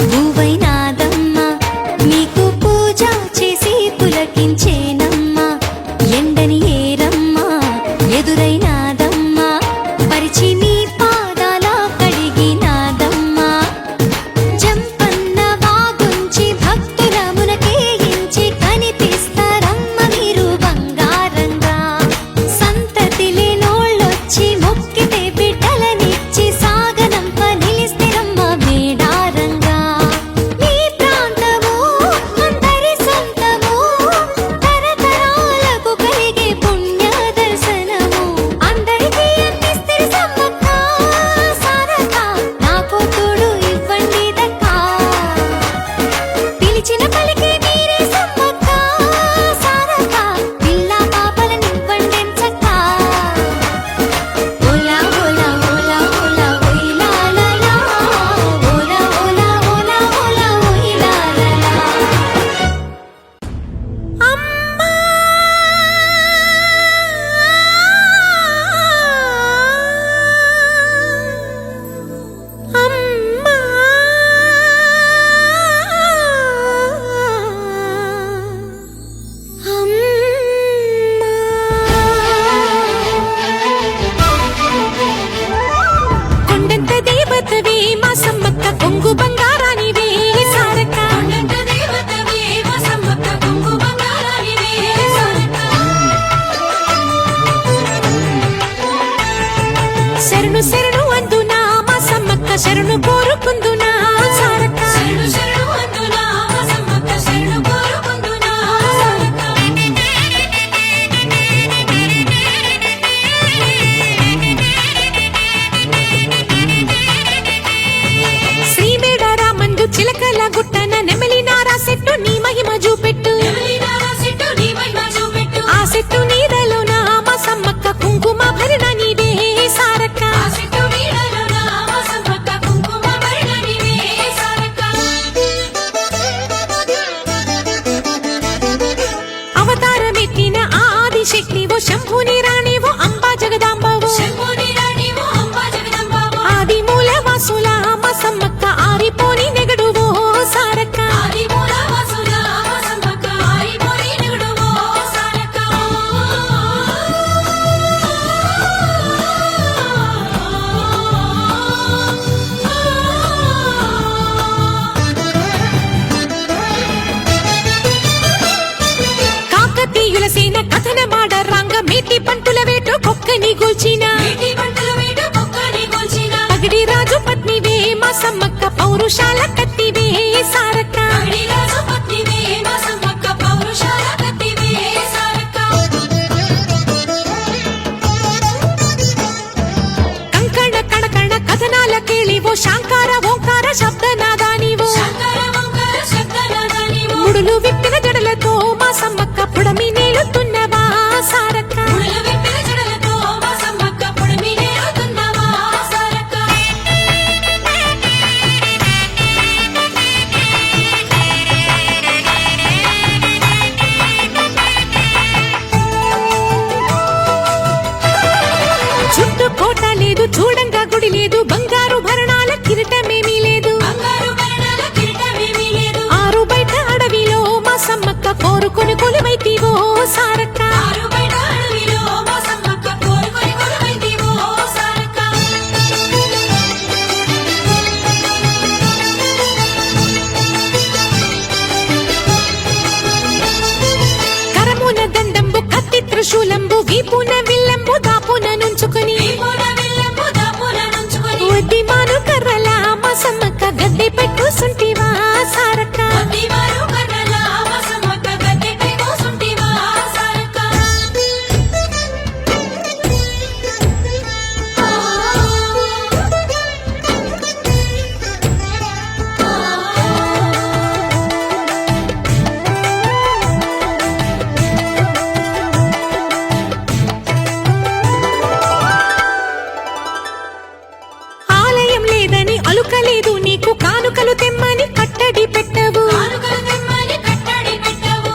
భూవైనాదమ్మ నీకు పూజ చేసి పులకించేనమ్మ ఎండని ఏరమ్మ ఎదురైనాదమ్మ పరిచి నీ పాదాల కడిగినాదమ్మ జంపన్న వాగుంచి భక్తుల మునకేయించి కనిపిస్తారమ్మ మీరు బంగారంగా సంతతి లేనోళ్ళొచ్చి మొక్కితే బిడ్డలనిచ్చి సాగనంప నిలిస్తేరమ్మ మేడారంగా మీ ప్రాంతము అందరి సొంతము తరతరాలకు కలిగే పుణ్య దర్శనము అందరికీ అందిస్తే సమ్మక్క సారక్క నాకు తోడు ఇవ్వండి దక్కా పిలిచిన పలికి మీరే సమ్మక్క సారక్క పిల్ల పాపలనివ్వండెంచక్క ఓలా ఓలా ఓలా ఓలా ఓయిలాలలా ఓలా ఓలా ఓలా ఓలా ఓయిలాలలా అమ్మా అమ్మా కొండంత దేవతవే మా సమ్మక్క కొంగు బంగారానివే సారక్క కొండంత దేవతవే మా సమ్మక్క కొంగు బంగారానివే సారక్క శరణు శరణు అందునా మా సమ్మక్క శరణు కోరుకుందునా సారక్క శరణు శరణు అందునా మా సమ్మక్క శరణు కోరుకుందునా సారక్క శ్రీ మేడారామందు చిలకల గుట్టన నెమలి నారా సెట్టు నీ మహిమ చూపెట్టు ఆ సెట్టు నీడలోన మా సమ్మక్క కుంకుమ భరణ నీవే సారక్క అవతారమెత్తిన ఆ ఆదిశక్తివో శంభుని రాణివో అంబా జగదాంబవో ఆది మూల వాసుల మా సమ్మక్క ఆరిపోని నెగడువో సారక్క కాకతీయుల సేన కథన మాడ రంగ మేటి పంటుల వేటు కొక్కని గూల్చిన పౌరుషాల కత్తివే సారక్క కంకణ కణకణ కథనాల కేళివో శాంకార ఓంకార శబ్దనాదా నీవో ముడులు విప్పిన జడలతో మా సమ్మక్క పుడమి నేలుతున్నవా సారక్క చుట్టూ కోట లేదు చూడంగా గుడి లేదు బంగారు భరణాల కిరీటమేమీ లేదు ఆరు బయట అడవిలో మా సమ్మక్క కోరుకొని కొలువైతివో సారక్క కరమున దండంబు కత్తి త్రిశూలంబు వీపున విల్లంబు దాపున నుంచుకొని వడ్డీ మాను కర్రల మా సమ్మక్క గద్దెపై కూసుంటివా సారక్క ఆలయం లేదని అలుకలేదు నీకు కానుకలు తెమ్మని కట్టడి పెట్టవు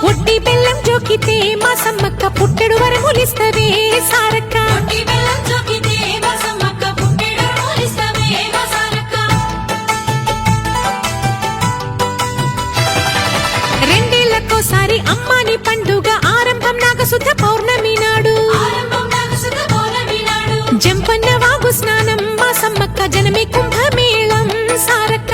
ఒట్టి బెల్లం జోకితే మా సమ్మక్క పుట్టెడు వరములిస్తవే సారక్క రెండేళ్లకోసారి అమ్మాని పండుగ ఆరంభం నాగశుద్ధ పౌర్ణమి నాడు జంపన్న వాగు స్నానం మా సమ్మక్క జనమే కుంభమేళం సారక్క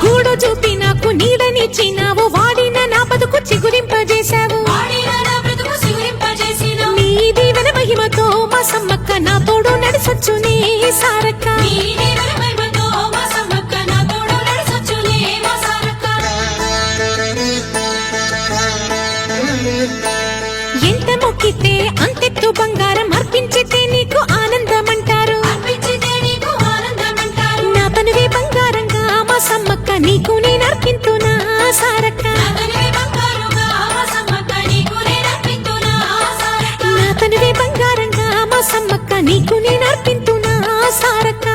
గూడు చూపి నాకు నీడనిచ్చినావు వాడిన నా బతుకు చిగురింపజేశావు నీ దీవెన మహిమతో మా సమ్మక్క నా తోడు నడిసొచ్చునే సారక్క ఎంత మొక్కితే అంతెత్తు బంగారం అర్పించితే నీకు ఆనందమంటారు నా పనువే బంగారంగా మా సమ్మక్క నీకు నేను అర్పింతున్నా సారక్క నా పనువే బంగారంగా మా సమ్మక్క నీకు నేను అర్పింతున్నా సారక్క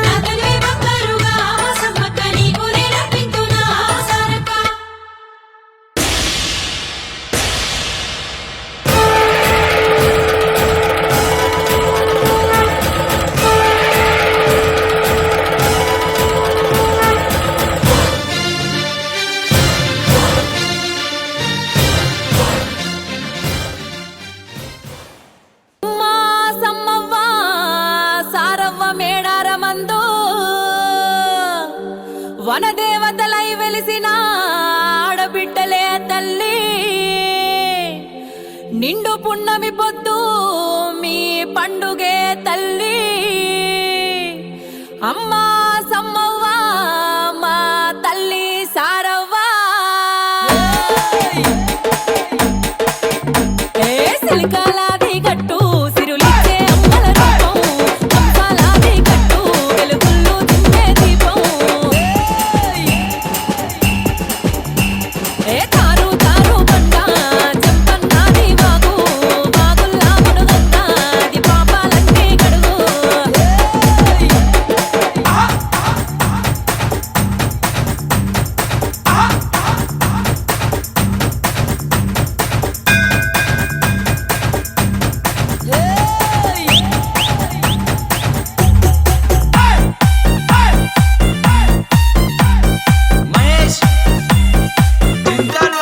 వనదేవతలై వెలిసిన ఆడబిడ్డలే తల్లి నిండు పున్నమి పొద్దు మీ పండుగే తల్లి అమ్మా సమ్మవ్వ మా తల్లి సారవ్వ ఏ సిలికాలాది గట్టు సిరులిచ్చే అమ్మల రూపం కంసాలాది గట్టు వెలుగుల్లో దింపే దీపం ఏ తారు తారు బండ చెంపన్నాది వాగు వాగుల్లా మునుగంద అది పాపాలన్నీ గడుగు మహేష్ జిందాల్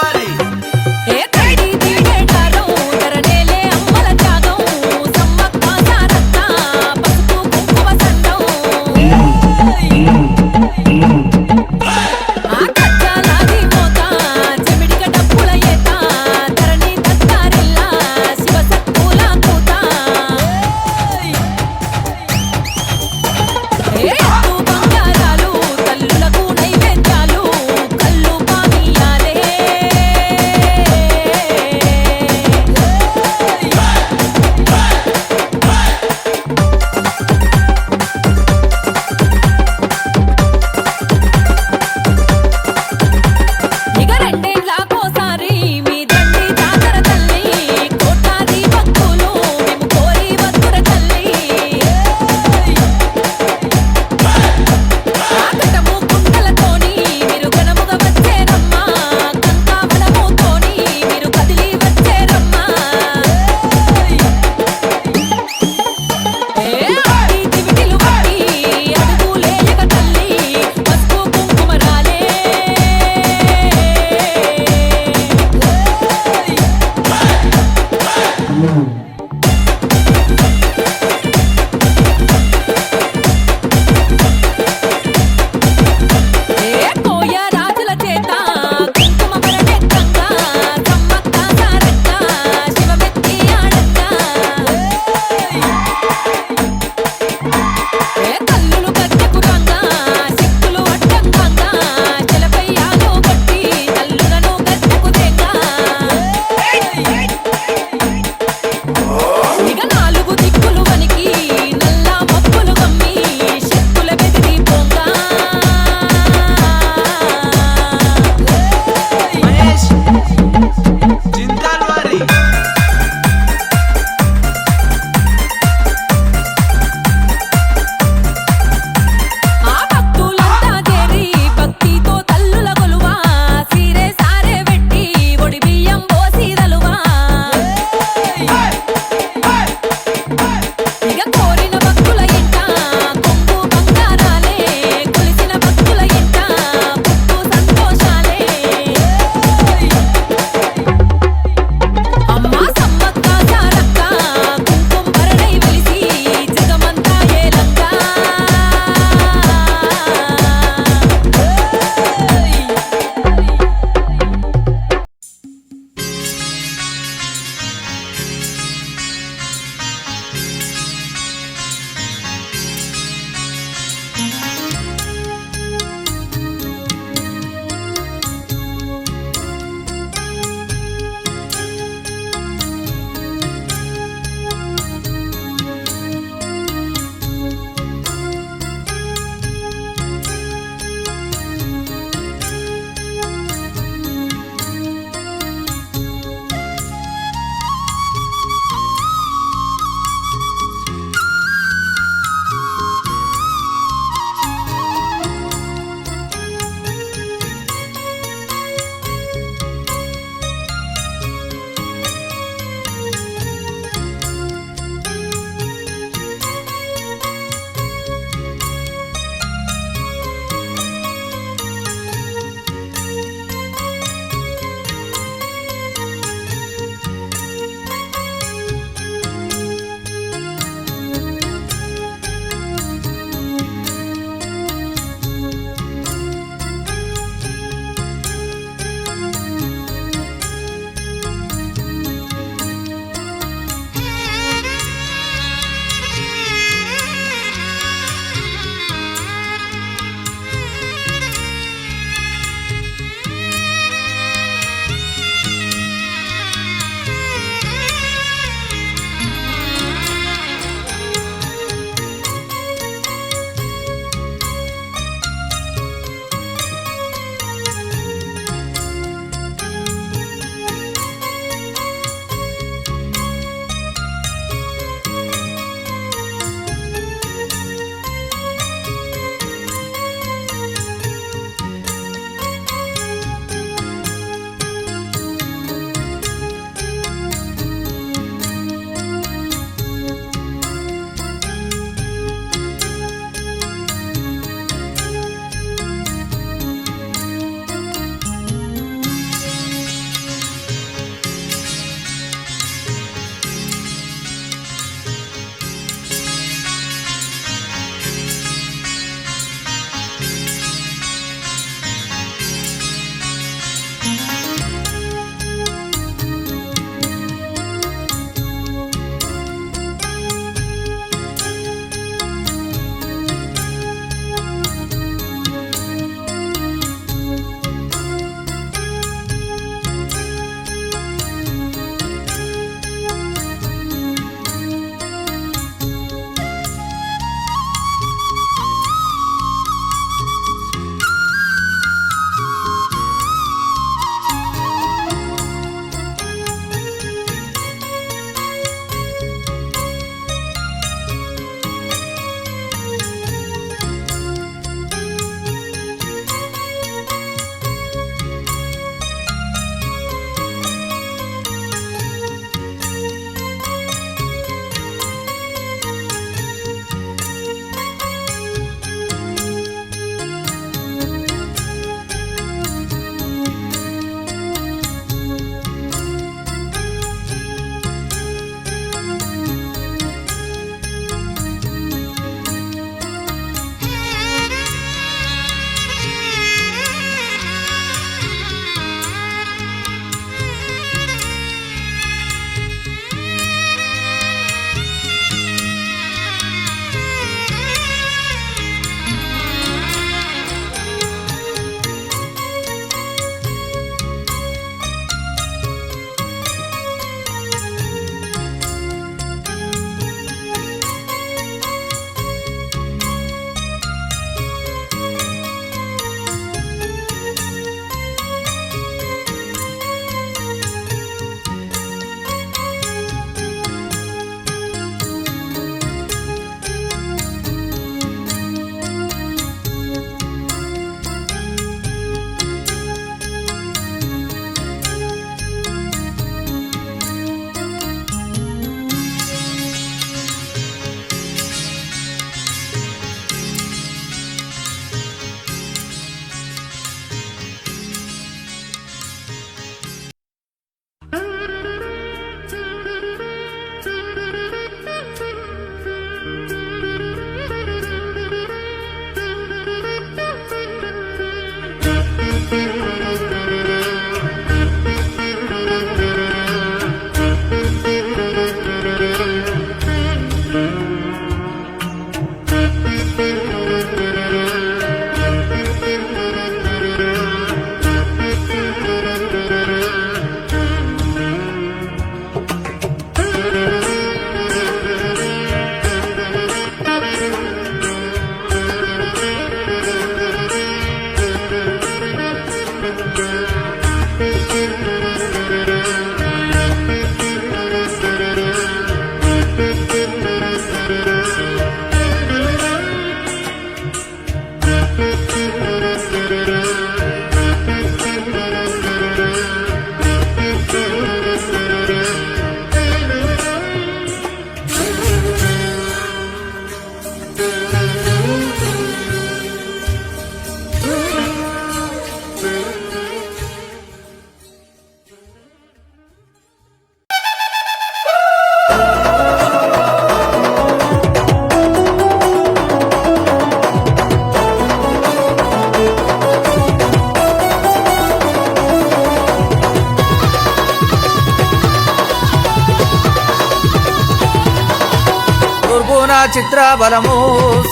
చిత్ర బలము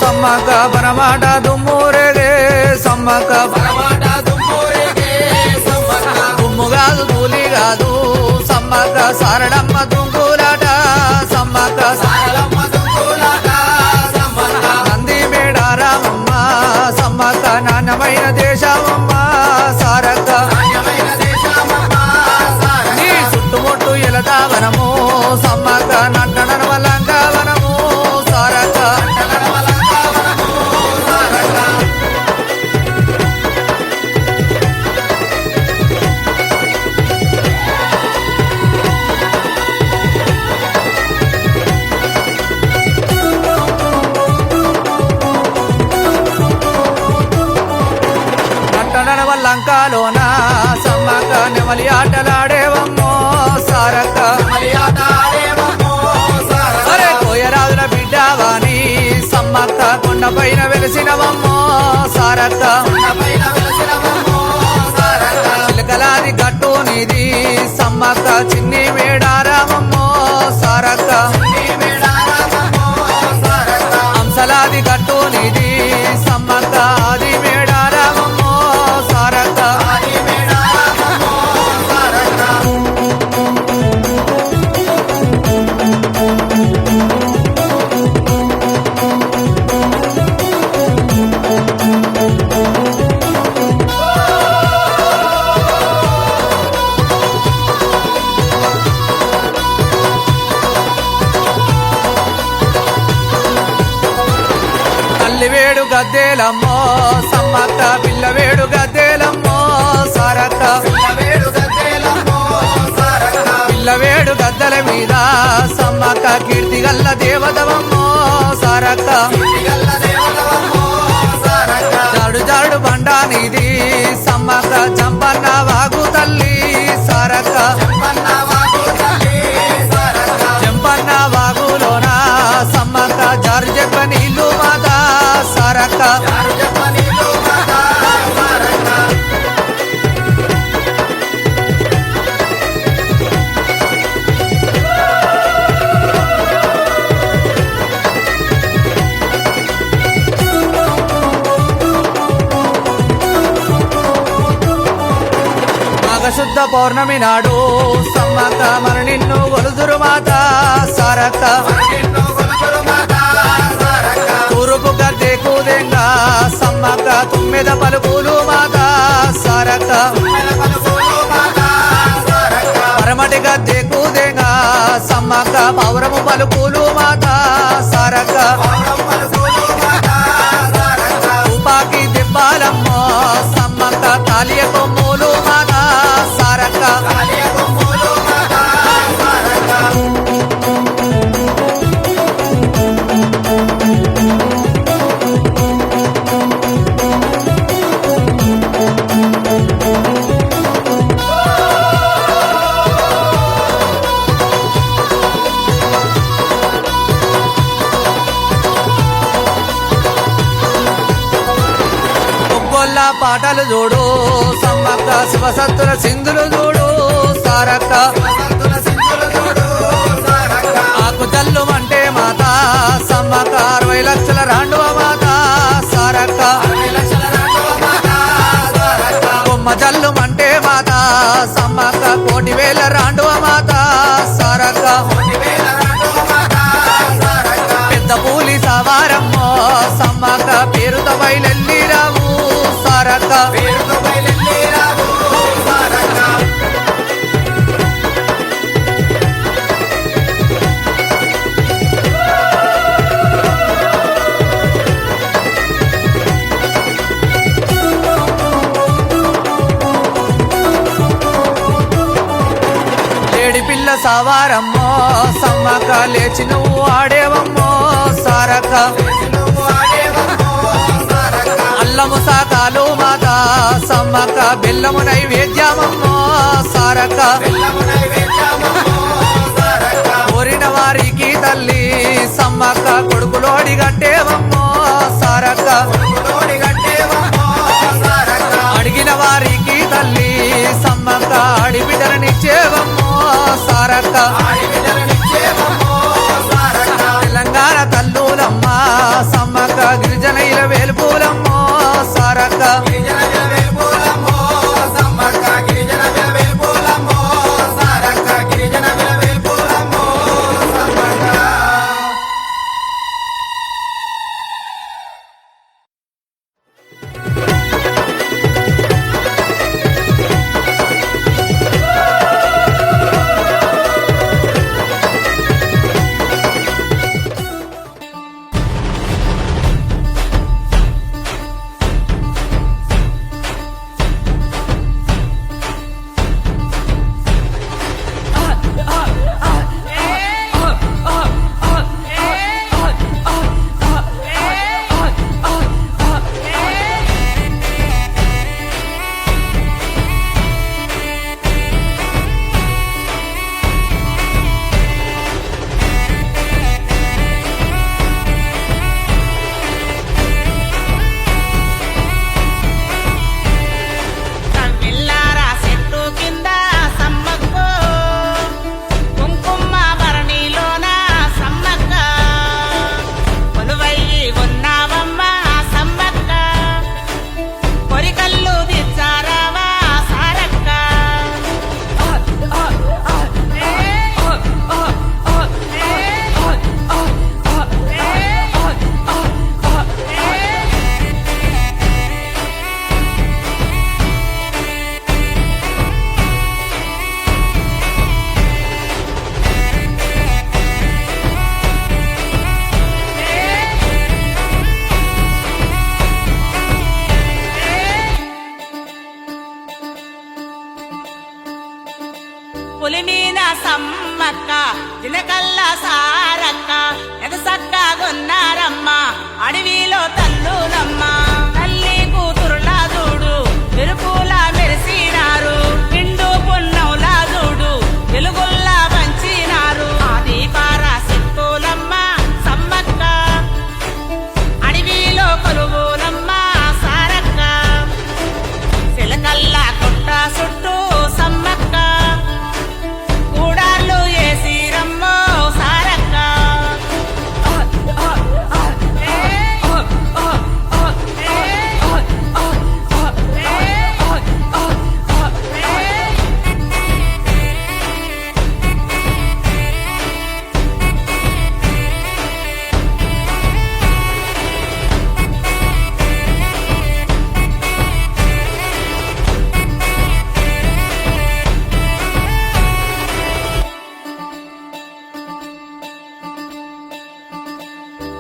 సమ్మక్క బనమాట దుమ్మురేగే సమ్మక్క దుమ్ము కాదు ధూళి కాదు సమ్మక్క సారడమ్మ దుంకులాట సమ్మక్క నంది మేడారామమ్మ సమ్మక్క నాణ్యమైన దేశమమ్మ సారక్క నీ చుట్టుముట్టు ఎలదావనము సమ్మక్క నట్టన వలంకవనము సారక్క నట్టన వల్లంకలోన సమ్మక్క నెమలి ఆటలాడేవమ్మో సారక్క అరే కోయరాజుల బిడ్డవాణి సమ్మక్క కొండపైన వెలిసినవమ్మో సారక్క చిలకలాది గట్టు నీది సమ్మక్క చిన్ని మేడారామమ్మో సారక్క అంశలాది గట్టు నీది సమ్మక్క ఆది మేడారామమ్మో సారక్క తల్లివేడు గద్దెలమ్మో సమ్మక్క పిల్లవేడు గద్దెలమ్మో సారక్క పిల్లవేడు గద్దెల మీద సమ్మక్క కీర్తి గల్ల దేవతవమ్మో సారక్క జాడు జాడు బండా నీది సమ్మక్క చంపన్న వాగు తల్లి సారక్క చెంపన్న వాగులోన సమ్మక్క జారు చెప్ప నీళ్ళు మాత సారక్క మాఘశుద్ధ పౌర్ణమి నాడు సమ్మక్క మరి నిన్ను గొలుదురు మాత సారక్క తూరుపు గద్దె కూదెంగా సమ్మక్క తుమ్మెద పలుకులు మాత సారక్క పరమటి గద్దె కూదెంగా సమ్మక్క పౌరము పలుకులు మాత సారక్క ఉపాకి దెబ్బాలమ్మో సమ్మక్క కాలియ కొమ్ములు మాత సారక్క ఒగ్గొల్ల పాటలు చూడు సమ్మక్క శివసత్తుల సింధులు చూడు సారక్క ఆకు జల్లు అంటే మాత సమ్మక్క 60 లక్షల రాండువ మాత సారక్క కొమ్మ జల్లు అంటే మాత సమ్మక్క 1,00,000 రాండువ మాత సారక్క పెద్ద పూలి సవారమ్మో సమ్మక్క పేరుతో బయలెల్లి రావు సారక్క లేడి పిల్ల సవారమ్మో సమ్మక్క లేచి నువ్వు ఆడేవమ్మో సారక్క అల్లము సాకాలు మాత సమ్మక్క బెల్లము నైవేద్యమమ్మో సారక్క కోరిన వారికి తల్లి సమ్మక్క కొడుకులోడి గట్టేవమ్మో సారక్క అడిగిన వారికి తల్లి సమ్మక్క ఆడిబిడ్డలనిచ్చేవమ్మో సారక్క తెలంగాణ తల్లుల వెలుపులమ్మో సారక్క పులిమీన సమ్మక్క దినకల్ల సారక్క ఎదసక్కగొన్నారమ్మ అడవిలో తల్లులమ్మ తల్లి కూతురులా చూడు మెరుపులా మెరిసినారు నిండు పున్నౌలా చూడు వెలుగుల్లా పంచినారు ఆది పరాశక్తులమ్మ సమ్మక్క అడవిలో కొలువులమ్మ సారక్క చిలకల్ల కొట్ట చుట్టూ సమ్మక్క కూడార్లు ఏసిరమ్మో సారక్క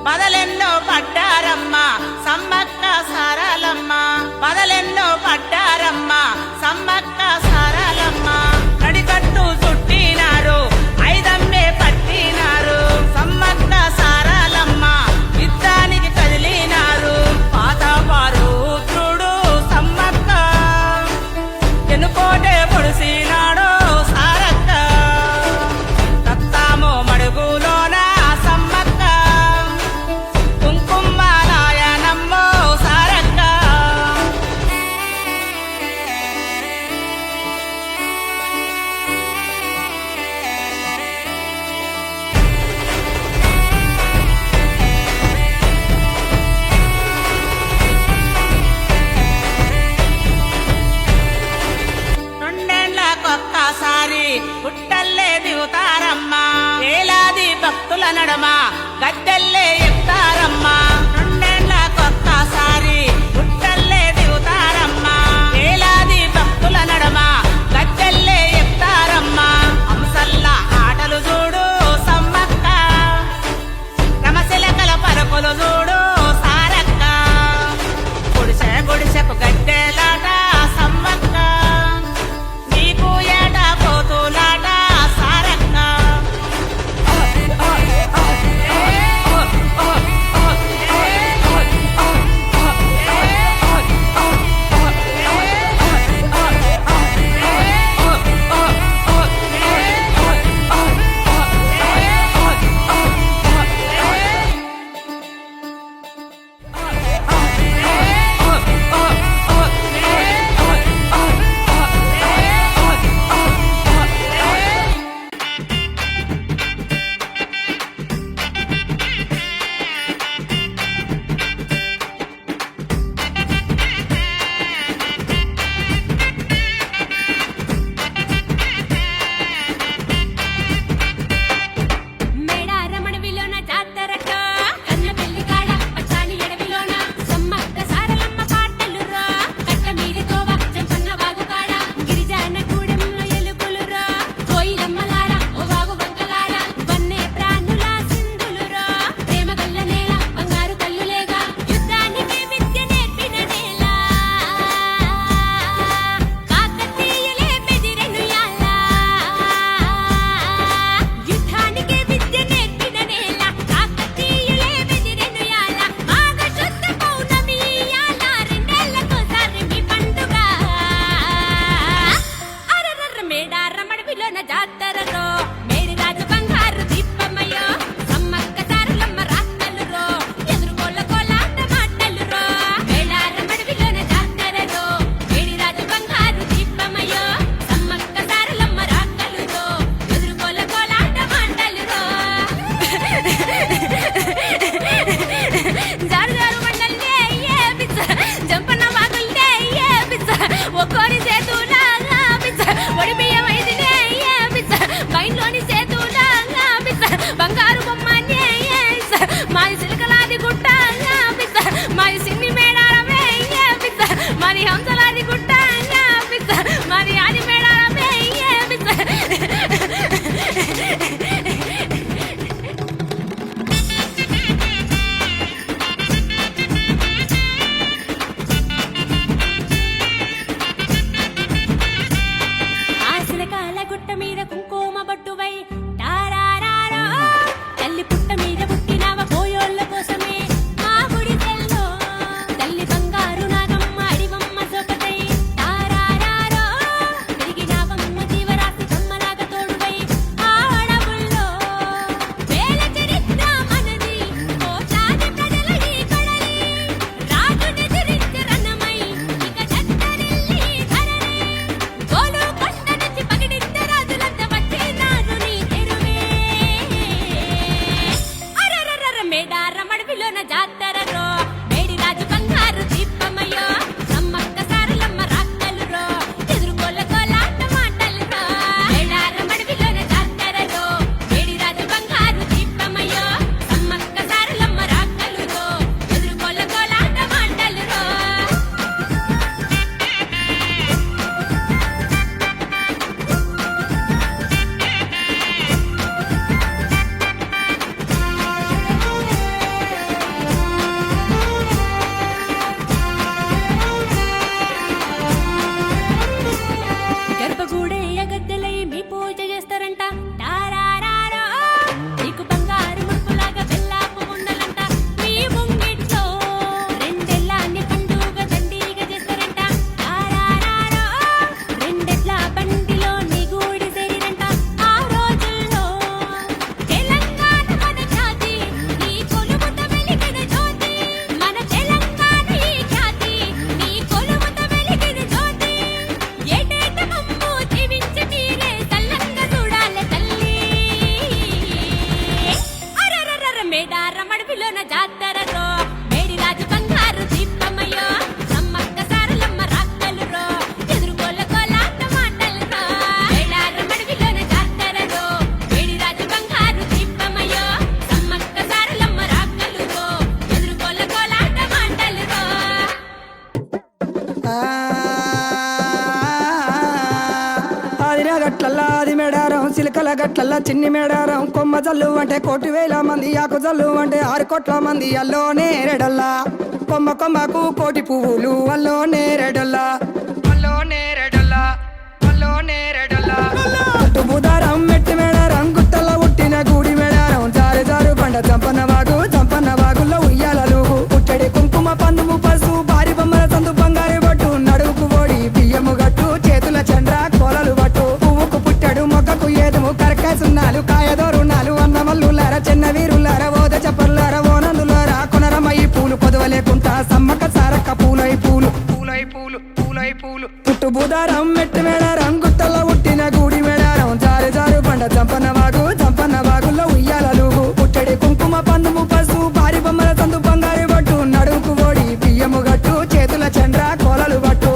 బదలెన్నో పడ్డారమ్మ సమ్మక్క సారలమ్మ బదలెన్నో పడ్డారమ్మ సమ్మక్క సారలమ్మ నడికట్టు చుట్టినారు ఐదమ్మే పట్టినారు సమ్మక్క సారలమ్మ యుద్ధానికి కదిలినారు పాతపారు రుద్రుడు సమ్మక్క ఎన్నుకోటే పొడిసినాడు సారక్క తత్తామో మడుగులోన సమ్మక్క కుంకుమ నాయనమ్మో సారక్క రెండేళ్లకొక్కసారి పుట్టల్లే దిగుతారమ్మా వేలాది భక్తుల నడమ గద్దెల్లే ఎక్కుతారమ్మా రెండేళ్లకొక్కసారి పుట్టల్లే దిగుతారమ్మా వేలాది భక్తుల నడమ గద్దెల్లే ఎక్కుతారమ్మా అంసల్ల ఆటలు చూడు సమ్మక్క రమశిలకల పరుపులు చూడు సారక్క గుడిసె గుడిసెకు గద్దెలాట సమ్మక్క నీకు ఏట పోతులాట సారక్క మడివిలోన జాతరలో మేడి రాజు బంగారు దీపమయ్యో సమ్మక్క సారలమ్మ రాత్తలురో ఎదురుకోళ్ళ కోలాట మాటలురో మేడార మడివిలోన జాతరలో మేడి రాజు బంగారు దీపమయ్యో సమ్మక్క సారలమ్మ రాత్తలురో ఎదురుకోళ్ళ కోలాట మాటలురో జారు జారు మండలే ఏ పిచ్చ జంపన్న వాగుల్నే ఏ పిచ్చ ఒక్కోరి చేతులాగా పిచ్చ ఒడి బియ్యం ఐదునే ఏ పిచ్చ బయలులోని చేతులాగా పిచ్చ బంగారు బొమ్మనే ఏ పిచ్చ మాది సిలకలాది గుట్టగా పిచ్చ మాది సిన్ని మేడారమే ఏ పిచ్చ మాది హంసలాది గుట్టగా పిచ్చ మాది ఆది మేడారమే ఏ పిచ్చ ఆశలకాల గుట్ట మీద కుంకుమ బట్టువై టారారారో తల్లి పుట్ట మీద పుట్టినవ పోయోళ్ళ కోసమే మా గుడి తెల్లో తల్లి బంగారు నాగమ్మ అడివమ్మ సోకటై టారారారో తిరిగినావమ్మ జీవరాశి కమ్మలాగా తోడువై ఆడవుల్లో వేల చరిత్ర మనది కోట్లాది ప్రజల ఈ కడలి రాజునెదిరించి రణమై ఇక జట్టరిల్లి ధరణి గోలు కొండ నుంచి పగిడిద్ద రాజులంతా వచ్చినారు నీ తెరువే అరరరర మేడార మడివిలోన జాతరలో మేడి రాజు బంగారు దీపమయ్యో సమ్మక్క సారలమ్మ రాత్తలురో ఎదురుకోళ్ళ కోలాట మాటలురో మేడార మడివిలోన జాతరలో మేడి రాజు బంగారు దీపమయ్యో సమ్మక్క సారలమ్మ రాత్తలురో ఎదురుకోళ్ళ కోలాట మాటలురో గర్భగూడే గద్దెలై మీ పూజ చేస్తారంట టారారారో నీకు బంగారు ముడుపులాగా బెల్లాపు ఉండలంట మీ ముంగిట్లో రెండెల్లాన్ని పండుగ దండిగా చేస్తారంట టారారారో రెండెడ్ల బండిలో నీ గూడి సేరిరంట ఆ రోజుల్లో తెలంగాణ మన ఖ్యాతి నీ కొలుముత వెలిగిన జ్యోతి మన తెలంగాణ ఈ ఖ్యాతి నీ కొలుముత వెలిగిన జ్యోతి ఏటేట మమ్ము జీవించి మీరే తల్లంగా చూడాలి తల్లి అరరరర మేడార మడివిలోన జాతరలో మేడి రాజు బంగారు దీపమయ్యో సమ్మక్క సారలమ్మ రాత్తలురో ఎదురుకోళ్ళ కోలాట మాటలురో మేడార మడివిలోన జాతరలో మేడి రాజు బంగారు దీపమయ్యో సమ్మక్క సారలమ్మ రాత్తలురో ఎదురుకోళ్ళ కోలాట మాటలురో ఆదిన గట్లల్లా ఆది మేడారం సిలకల గట్లల్లా చిన్ని మేడారం కొమ్మ జల్లు అంటే 1,000 మంది ఆకు జల్లు అంటే 6 కోట్ల మంది అల్లో నేరెడల్లా కొమ్మ కొమ్మకు 1,000 పువ్వులు అల్లో నేరెడల్లా అల్లో నేరెడల్లా అల్లో నేరెడల్లా అటు బుధారం మెట్టి మేడారం గుట్టల ఉట్టిన గూడి మేడారం జారు జారు బండ చంపన్న వాగుల్లో ఉయ్యాలలు పుట్టడి కుంకుమ పందుము పసుపు భారీ బొమ్మల సందు బంగారు బట్టు నడువుకు ఓడి బియ్యము గట్టు చేతుల చంద్ర కోలలు బట్టు పువ్వుకు పుట్టడు మొక్కకు ఏదుము కరకాయ సున్నాలు కాయదోరున్నాలు అన్నమల్లులార చిన్న వీరులార ఓద చెప్పల్లార ఓనందులార కొనరమయ్యి పూలు కొదవలేకుంటా సమ్మక్క సారక్క పూలై పూలు పుట్టు బుధారం మెట్టి మేడారం గుట్టలో ఉట్టిన గూడి మేడారం జారు జారు బండ చంపన్న వాగుల్లో ఉయ్యాలలు పుట్టడి కుంకుమ పందుము పసుపు భారీ బొమ్మల సందు బంగారు బట్టు నడువుకు ఓడి బియ్యము గట్టు చేతుల చంద్ర కోలలు బట్టు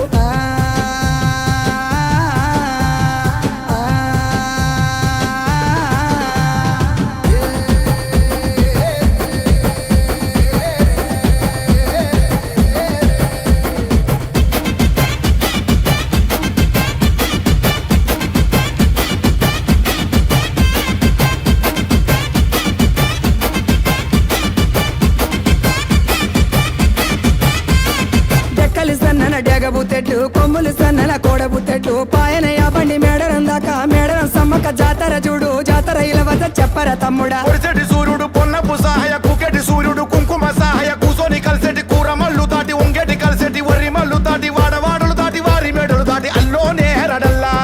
బుత్తెట్లు కొమ్ములు సన్నల కోడ బుత్తెట్లు పాయన యాబండి మేడరం దాకా మేడరం సమ్మక్క జాతర చూడు జాతర ఇలా వద్ద చెప్పరా తమ్ముడా పొడిసెటి సూర్యుడు పొన్నపు సహాయ కుకెటి సూర్యుడు కుంకుమ సహాయ కూసోని కలిసెటి కూర మల్లు దాటి ఉంగెటి కలిసెటి వరి మల్లు దాటి వాడవాడలు దాటి వారి మేడలు దాటి అల్లోనే రడల్లా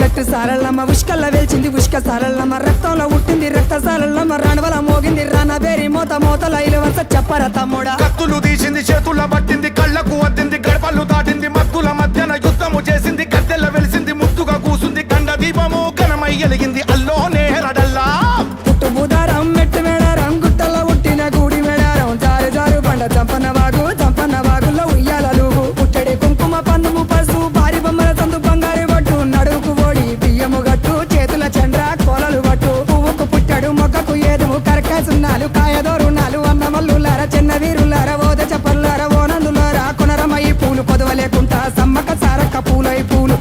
గట్టు సారళ్ళమ్మ ఉష్కల్ల వెలిచింది ఉష్క సారళ్ళమ్మ రక్తంలో ఉట్టింది రక్త సారళ్ళమ్మ రణవల మోగింది రానబేరి మూత మూతల ఇలు వరుస చెప్పర తమ్ముడా కత్తులు తీసింది చేతుల పట్టింది కళ్ళకు వద్దింది గడపలు దాటింది మత్తుల మధ్యన యుద్ధము చేసింది కత్తెల్ల వెలిసింది ముద్దుగా కూసుంది గండ దీపము ఘనమై ఎలిగింది అల్లో నేరడల్లా పుట్టు బుధారం మెట్టు మేడారం గుట్టల్లో ఉట్టిన గూడి మేడారం జారు జారు బండ చంపన్న వాగుల్లో ఉయ్యాలలు పుట్టడి కుంకుమ పన్నుము పసుపు భారీ బొమ్మల సందు బంగారు బట్టు నడువుకు ఓడి బియ్యము గట్టు చేతుల చంద్ర కోలలు బట్టు పువ్వుకు పుట్టడు మొక్కకు ఏదుము కరకాసున్నాలు కాయదోరున్నాలు అన్నమల్లులార చిన్న వీరులార ఓద చెప్పల్లార ఓనందులార కొనరమయ్యి పూలు పొదవలేకుంటా సమ్మక సారక్క పూలై పూలు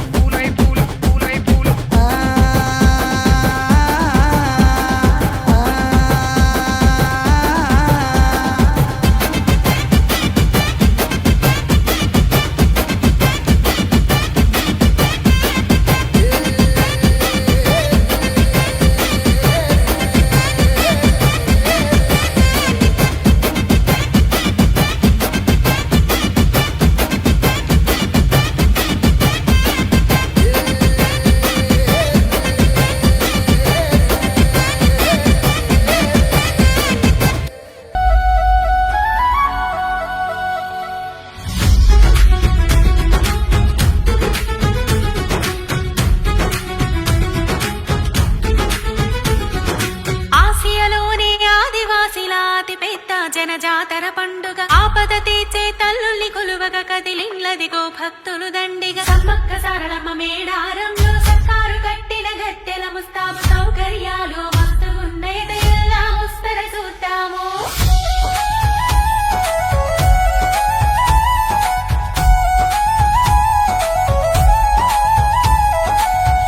జనజాతర పండుగ ఆపద తీర్చే తల్లుల్ని కొలువగా కదిలిండ్లదిగో భక్తులు దండిగా సమ్మక్క సారలమ్మ మేడారంలో సర్కారు కట్టిన గట్టెల ముస్తాబు సౌకర్యాలు మస్తుగున్నయట ఎల్లా ముస్తర చూద్దాము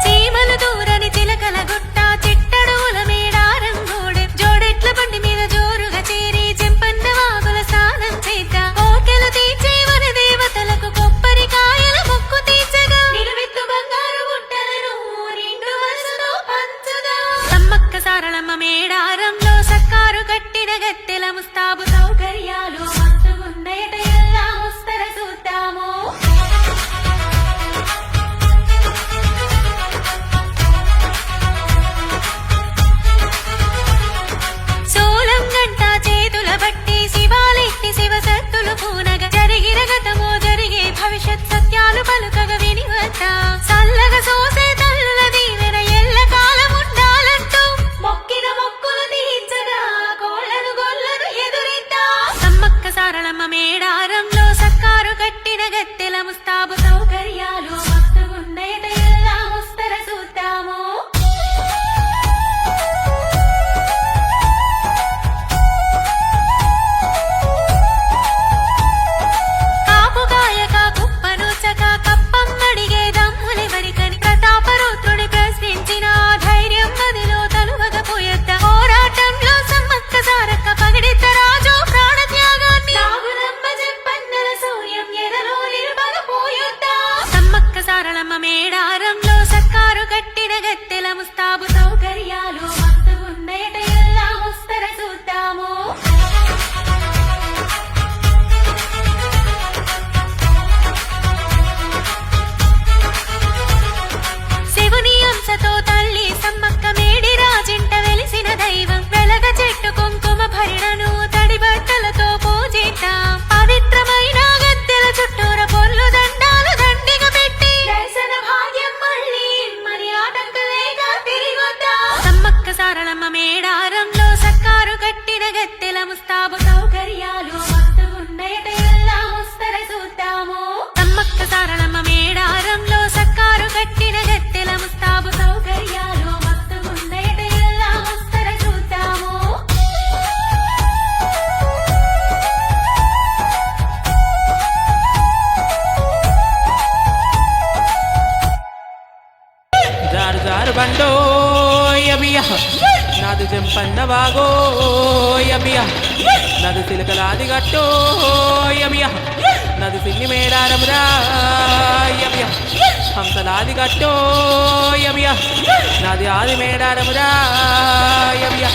చీమలు దూరని చిలకల గుట్ట చిట్టడువుల మేడారం గూడెం జోడెట్ల బండి మీద జోరుగా చేరి చెంపన్న వాగుల స్నానం చేద్దాం కోకెలు తీర్చే మన దేవతలకు కొబ్బరికాయల మొక్కు తీర్చగా నిలువెత్తు బంగారు గుట్టలను నిండు వరుసతో పంచుదా సమ్మక్క సారలమ్మ మేడారంలో సర్కారు కట్టిన గట్టెల ముస్తాబు సౌకర్యాలు మస్తుగున్నయట ఎల్లా ముస్తర చూద్దాము సోలం గంట చేతుల బట్టి శివాలెత్తి శివసత్తులు పూనగ జరిగిన గతమో జరిగే భవిష్యత్ సత్యాలు పలుకగా విని వద్దా చల్లగా సోసే తల్లుల దీవెన ఎల్ల కాలం ఉండాలంటూ మొక్కిన మొక్కులు తీర్చగా కోళ్ళను గొల్లను ఎదురిద్దా సమ్మక్క సారలమ్మ మేడారంలో సర్కారు కట్టిన గట్టెల ముస్తాబు సౌకర్యాలు మస్తుగున్నయట ఎల్లా ముస్తర చూద్దాము కాపుగాయక కుప్పనూచక కప్పమ్మడిగే దమ్ములెవరికని ప్రతాపరుద్రుని ప్రశ్నించిన ధైర్యం మదిలో తలువగపోయొద్ద పోరాటంలో సమ్మక్క సారక్క పగిడిత రాజు ప్రాణత్యాగాన్ని నాగులమ్మ చెప్పన్నల సూర్యం ఎదలో నిలువగపోయొద్దా సమ్మక్క సారలమ్మ మేడారంలో సర్కారు కట్టిన గట్టెల ముస్తాబు సౌకర్యాలు మస్తుగున్నయట ఎల్లా ముస్తర చూద్దాము శివుని అంశతో తల్లి సమ్మక్క మేడి రాజింట వెలిసిన దైవం వెలగ చెట్టు కుంకుమ భరిణను తడి బట్టలతో పూజిద్దాం పవిత్రమైన గద్దెల చుట్టూర పొల్లు దండాలు దండిగా పెట్టి దర్శన భాగ్యం మళ్ళీ మరి ఆటంకలేగా తిరిగొద్దా సమ్మక్క సారలమ్మ మేడారంలో సర్కారు కట్టిన గట్టెల ముస్తాబు సౌకర్యాలు మస్తుగున్నయట ఎల్లా ముస్తర చూద్దాము సమ్మక్క సారలమ్మ మేడారంలో సర్కారు కట్టిన గట్టెల ముస్తాబు సౌకర్యాలు మస్తుగున్నయట ఎల్లా ముస్తర చూద్దాము జారు జారు బండో యబియ నాదు చెంపన్న వాగో యబియ నాదు తిలకలాది గట్టో యబియ నాదు సిన్ని మేడారమురా యబియ హంసలాది గట్టో యబియ నాది ఆది మేడారమురా యబియ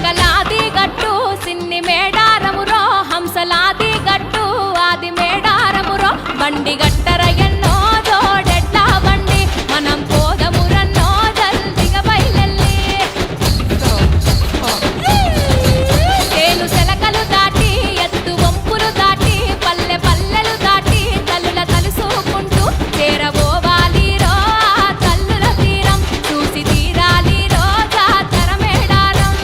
మేకలాది గట్టు సిన్ని మేడారమురో హంసలాది గట్టు ఆది మేడారమురో బండి గట్టర ఎన్నో జోడెట్లా బండి మనం పోదమురన్నో జల్దిగా బయలెల్లి తేను సెలకలు దాటి ఎత్తు వంపులు దాటి పల్లె పల్లెలు దాటి తల్లుల తలుసుకుంటూ చేరబోవాలిరో ఆ తల్లుల తీరం చూసి తీరాలిరో జాతర మేడారం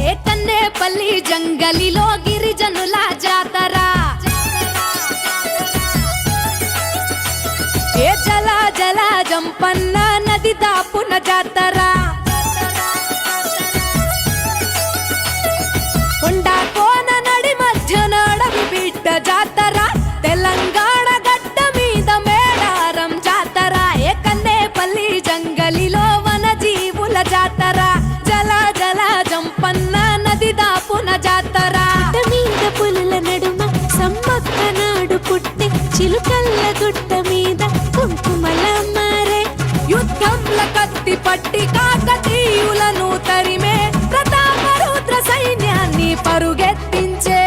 ఏ కన్నేపల్లి జంగలిలో గిరిజనుల జాతర ఏ జల జల జంపన్న నది దాపున జాతర కొండ కోన నడి మధ్య నడవి బిడ్డ జాతర తెలంగాణ గడ్డ మీద మేడారం జాతర ఏ కన్నేపల్లి జంగలిలో వన జీవుల జాతర జల జల జంపన్న నది దాపున జాతర మీద పులుల నడుమ సమ్మక్క నాడు పుట్టే చిలుకల్ల గుట్ట మీద కుంకుమల మారే యుద్ధంల కత్తి పట్టి కాకతీయులను తరిమే ప్రతాపరుద్ర సైన్యాన్ని పరుగెత్తించే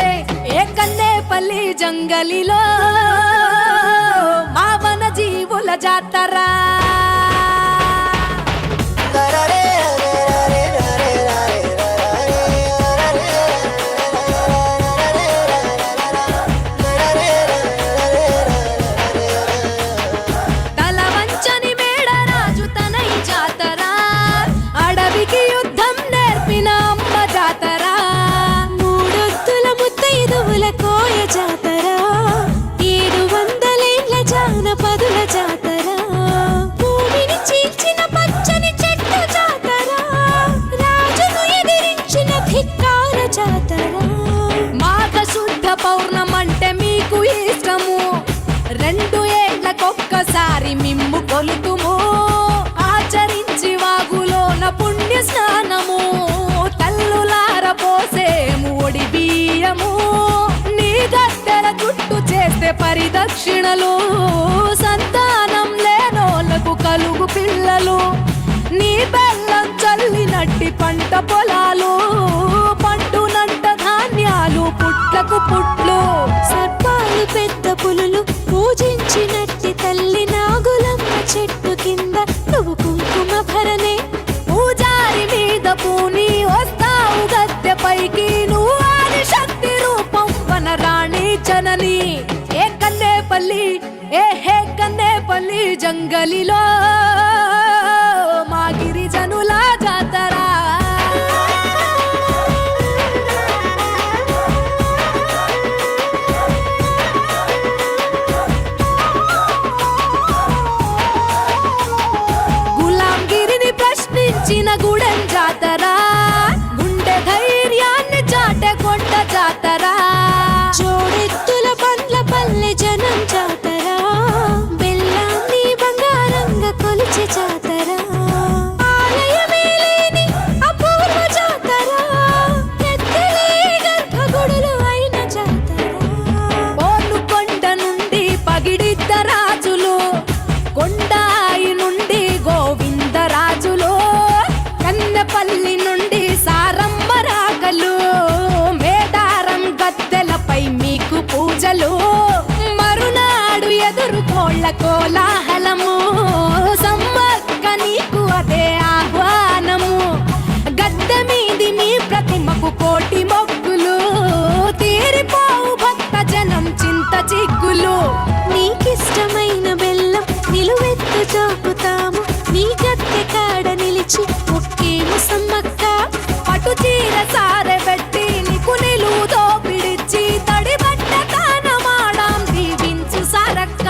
ఏ కన్నేపల్లి జంగలిలో మా వన జీవుల జాతర తలవంచని మేడరాజు తనై జాతర అడవికి యుద్ధం నేర్పిన అమ్మ జాతర మూడొత్తుల ముత్తైదువుల కోయ జాతర 700 ఏళ్ల జానపదుల జాతర భూమిని చీల్చిన పచ్చని చెట్టు జాతర రాజును ఎదిరించిన ధిక్కార జాతర మాఘ శుద్ధ పౌర్ణమంటే మీకు ఇష్టము 2 ఏళ్లకొక్కసారి మిమ్ము కొలుతుము ఆచరించి వాగులోన పుణ్య స్నానము తల్లులార పోసేము ఒడి బియ్యము నీ గద్దెల చుట్టూ చేస్తే పరిదక్షిణలు సంతానం లేనోళ్లకు కలుగు పిల్లలు నీ బెల్లం చల్లినట్టి పంట పొలాలు పండునంట ధాన్యాలు పుట్లకు పుట్లు సర్పాలు పెద్ద పులులు పూజించినట్టి తల్లి నాగులమ్మ చెట్టు కింద నువ్వు కుంకుమ భరణే పూజారి మీద పూని వస్తావు గద్దె పైకి నువ్వు ఆది శక్తి రూపం వనరాణి జనని ఏ కన్నేపల్లి హే కన్నేపల్లి జంగలిలో మా గిరిజనుల జాతర గులాంగిరిని ప్రశ్నించిన గుడెం జాతర గుండె ధైర్యాన్ని చాటే కొండ జాతర జోడెత్తుల పండ్ల పల్లె జనం జాతర బెల్లాన్ని బంగారంగా కొలిచే జాతర ఆలయమే లేని అపూర్వ జాతర ఎత్తలే గర్భగుడులు అయిన జాతర పోను కొండ నుండి పగిడిద్ద రాజులు కొండాయి నుండి గోవిందరాజులు కన్నెపల్లి నుండి సారమ్మ రాగలు మేడారం గద్దెలపై మీకు పూజలు మరునాడు ఎదుర్కోళ్ళ కోలాహలము సమ్మక్క నీకు అదే ఆహ్వానము గద్దె మీది మీ ప్రతిమకు కోటి మొక్కులు తీరిపోవు భక్త జనం చింత చిక్కులు నీకిష్టమైన బెల్లం నిలువెత్తు చూపుతాము నీ గద్దె కాడ నిలిచి ముక్కేము సమ్మక్క పటు చీర సారె పెట్టి నీకు నిలువుతో పిడిచి తడి బట్ట తానమాడాం దీవించు సారక్క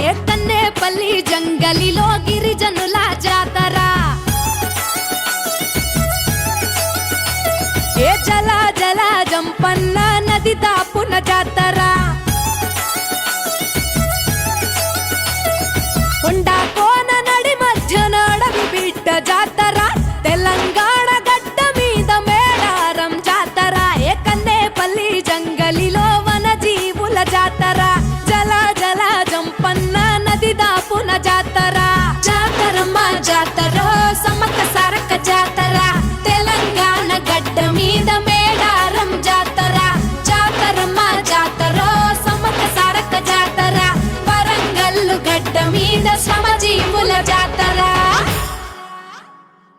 ఏ కన్నేపల్లి జంగలిలో గిరిజనుల జాతర ఏ జల జల జంపన్న నది దాపున జాతర కొండ కోన నడి మధ్య నడవి బిడ్డ జాతర తెలంగాణ గడ్డ మీద మేడారం జాతర ఏ కన్నేపల్లి జంగలిలో వన జీవుల జాతర జల జల జాతర జాతరమ్మ జాతర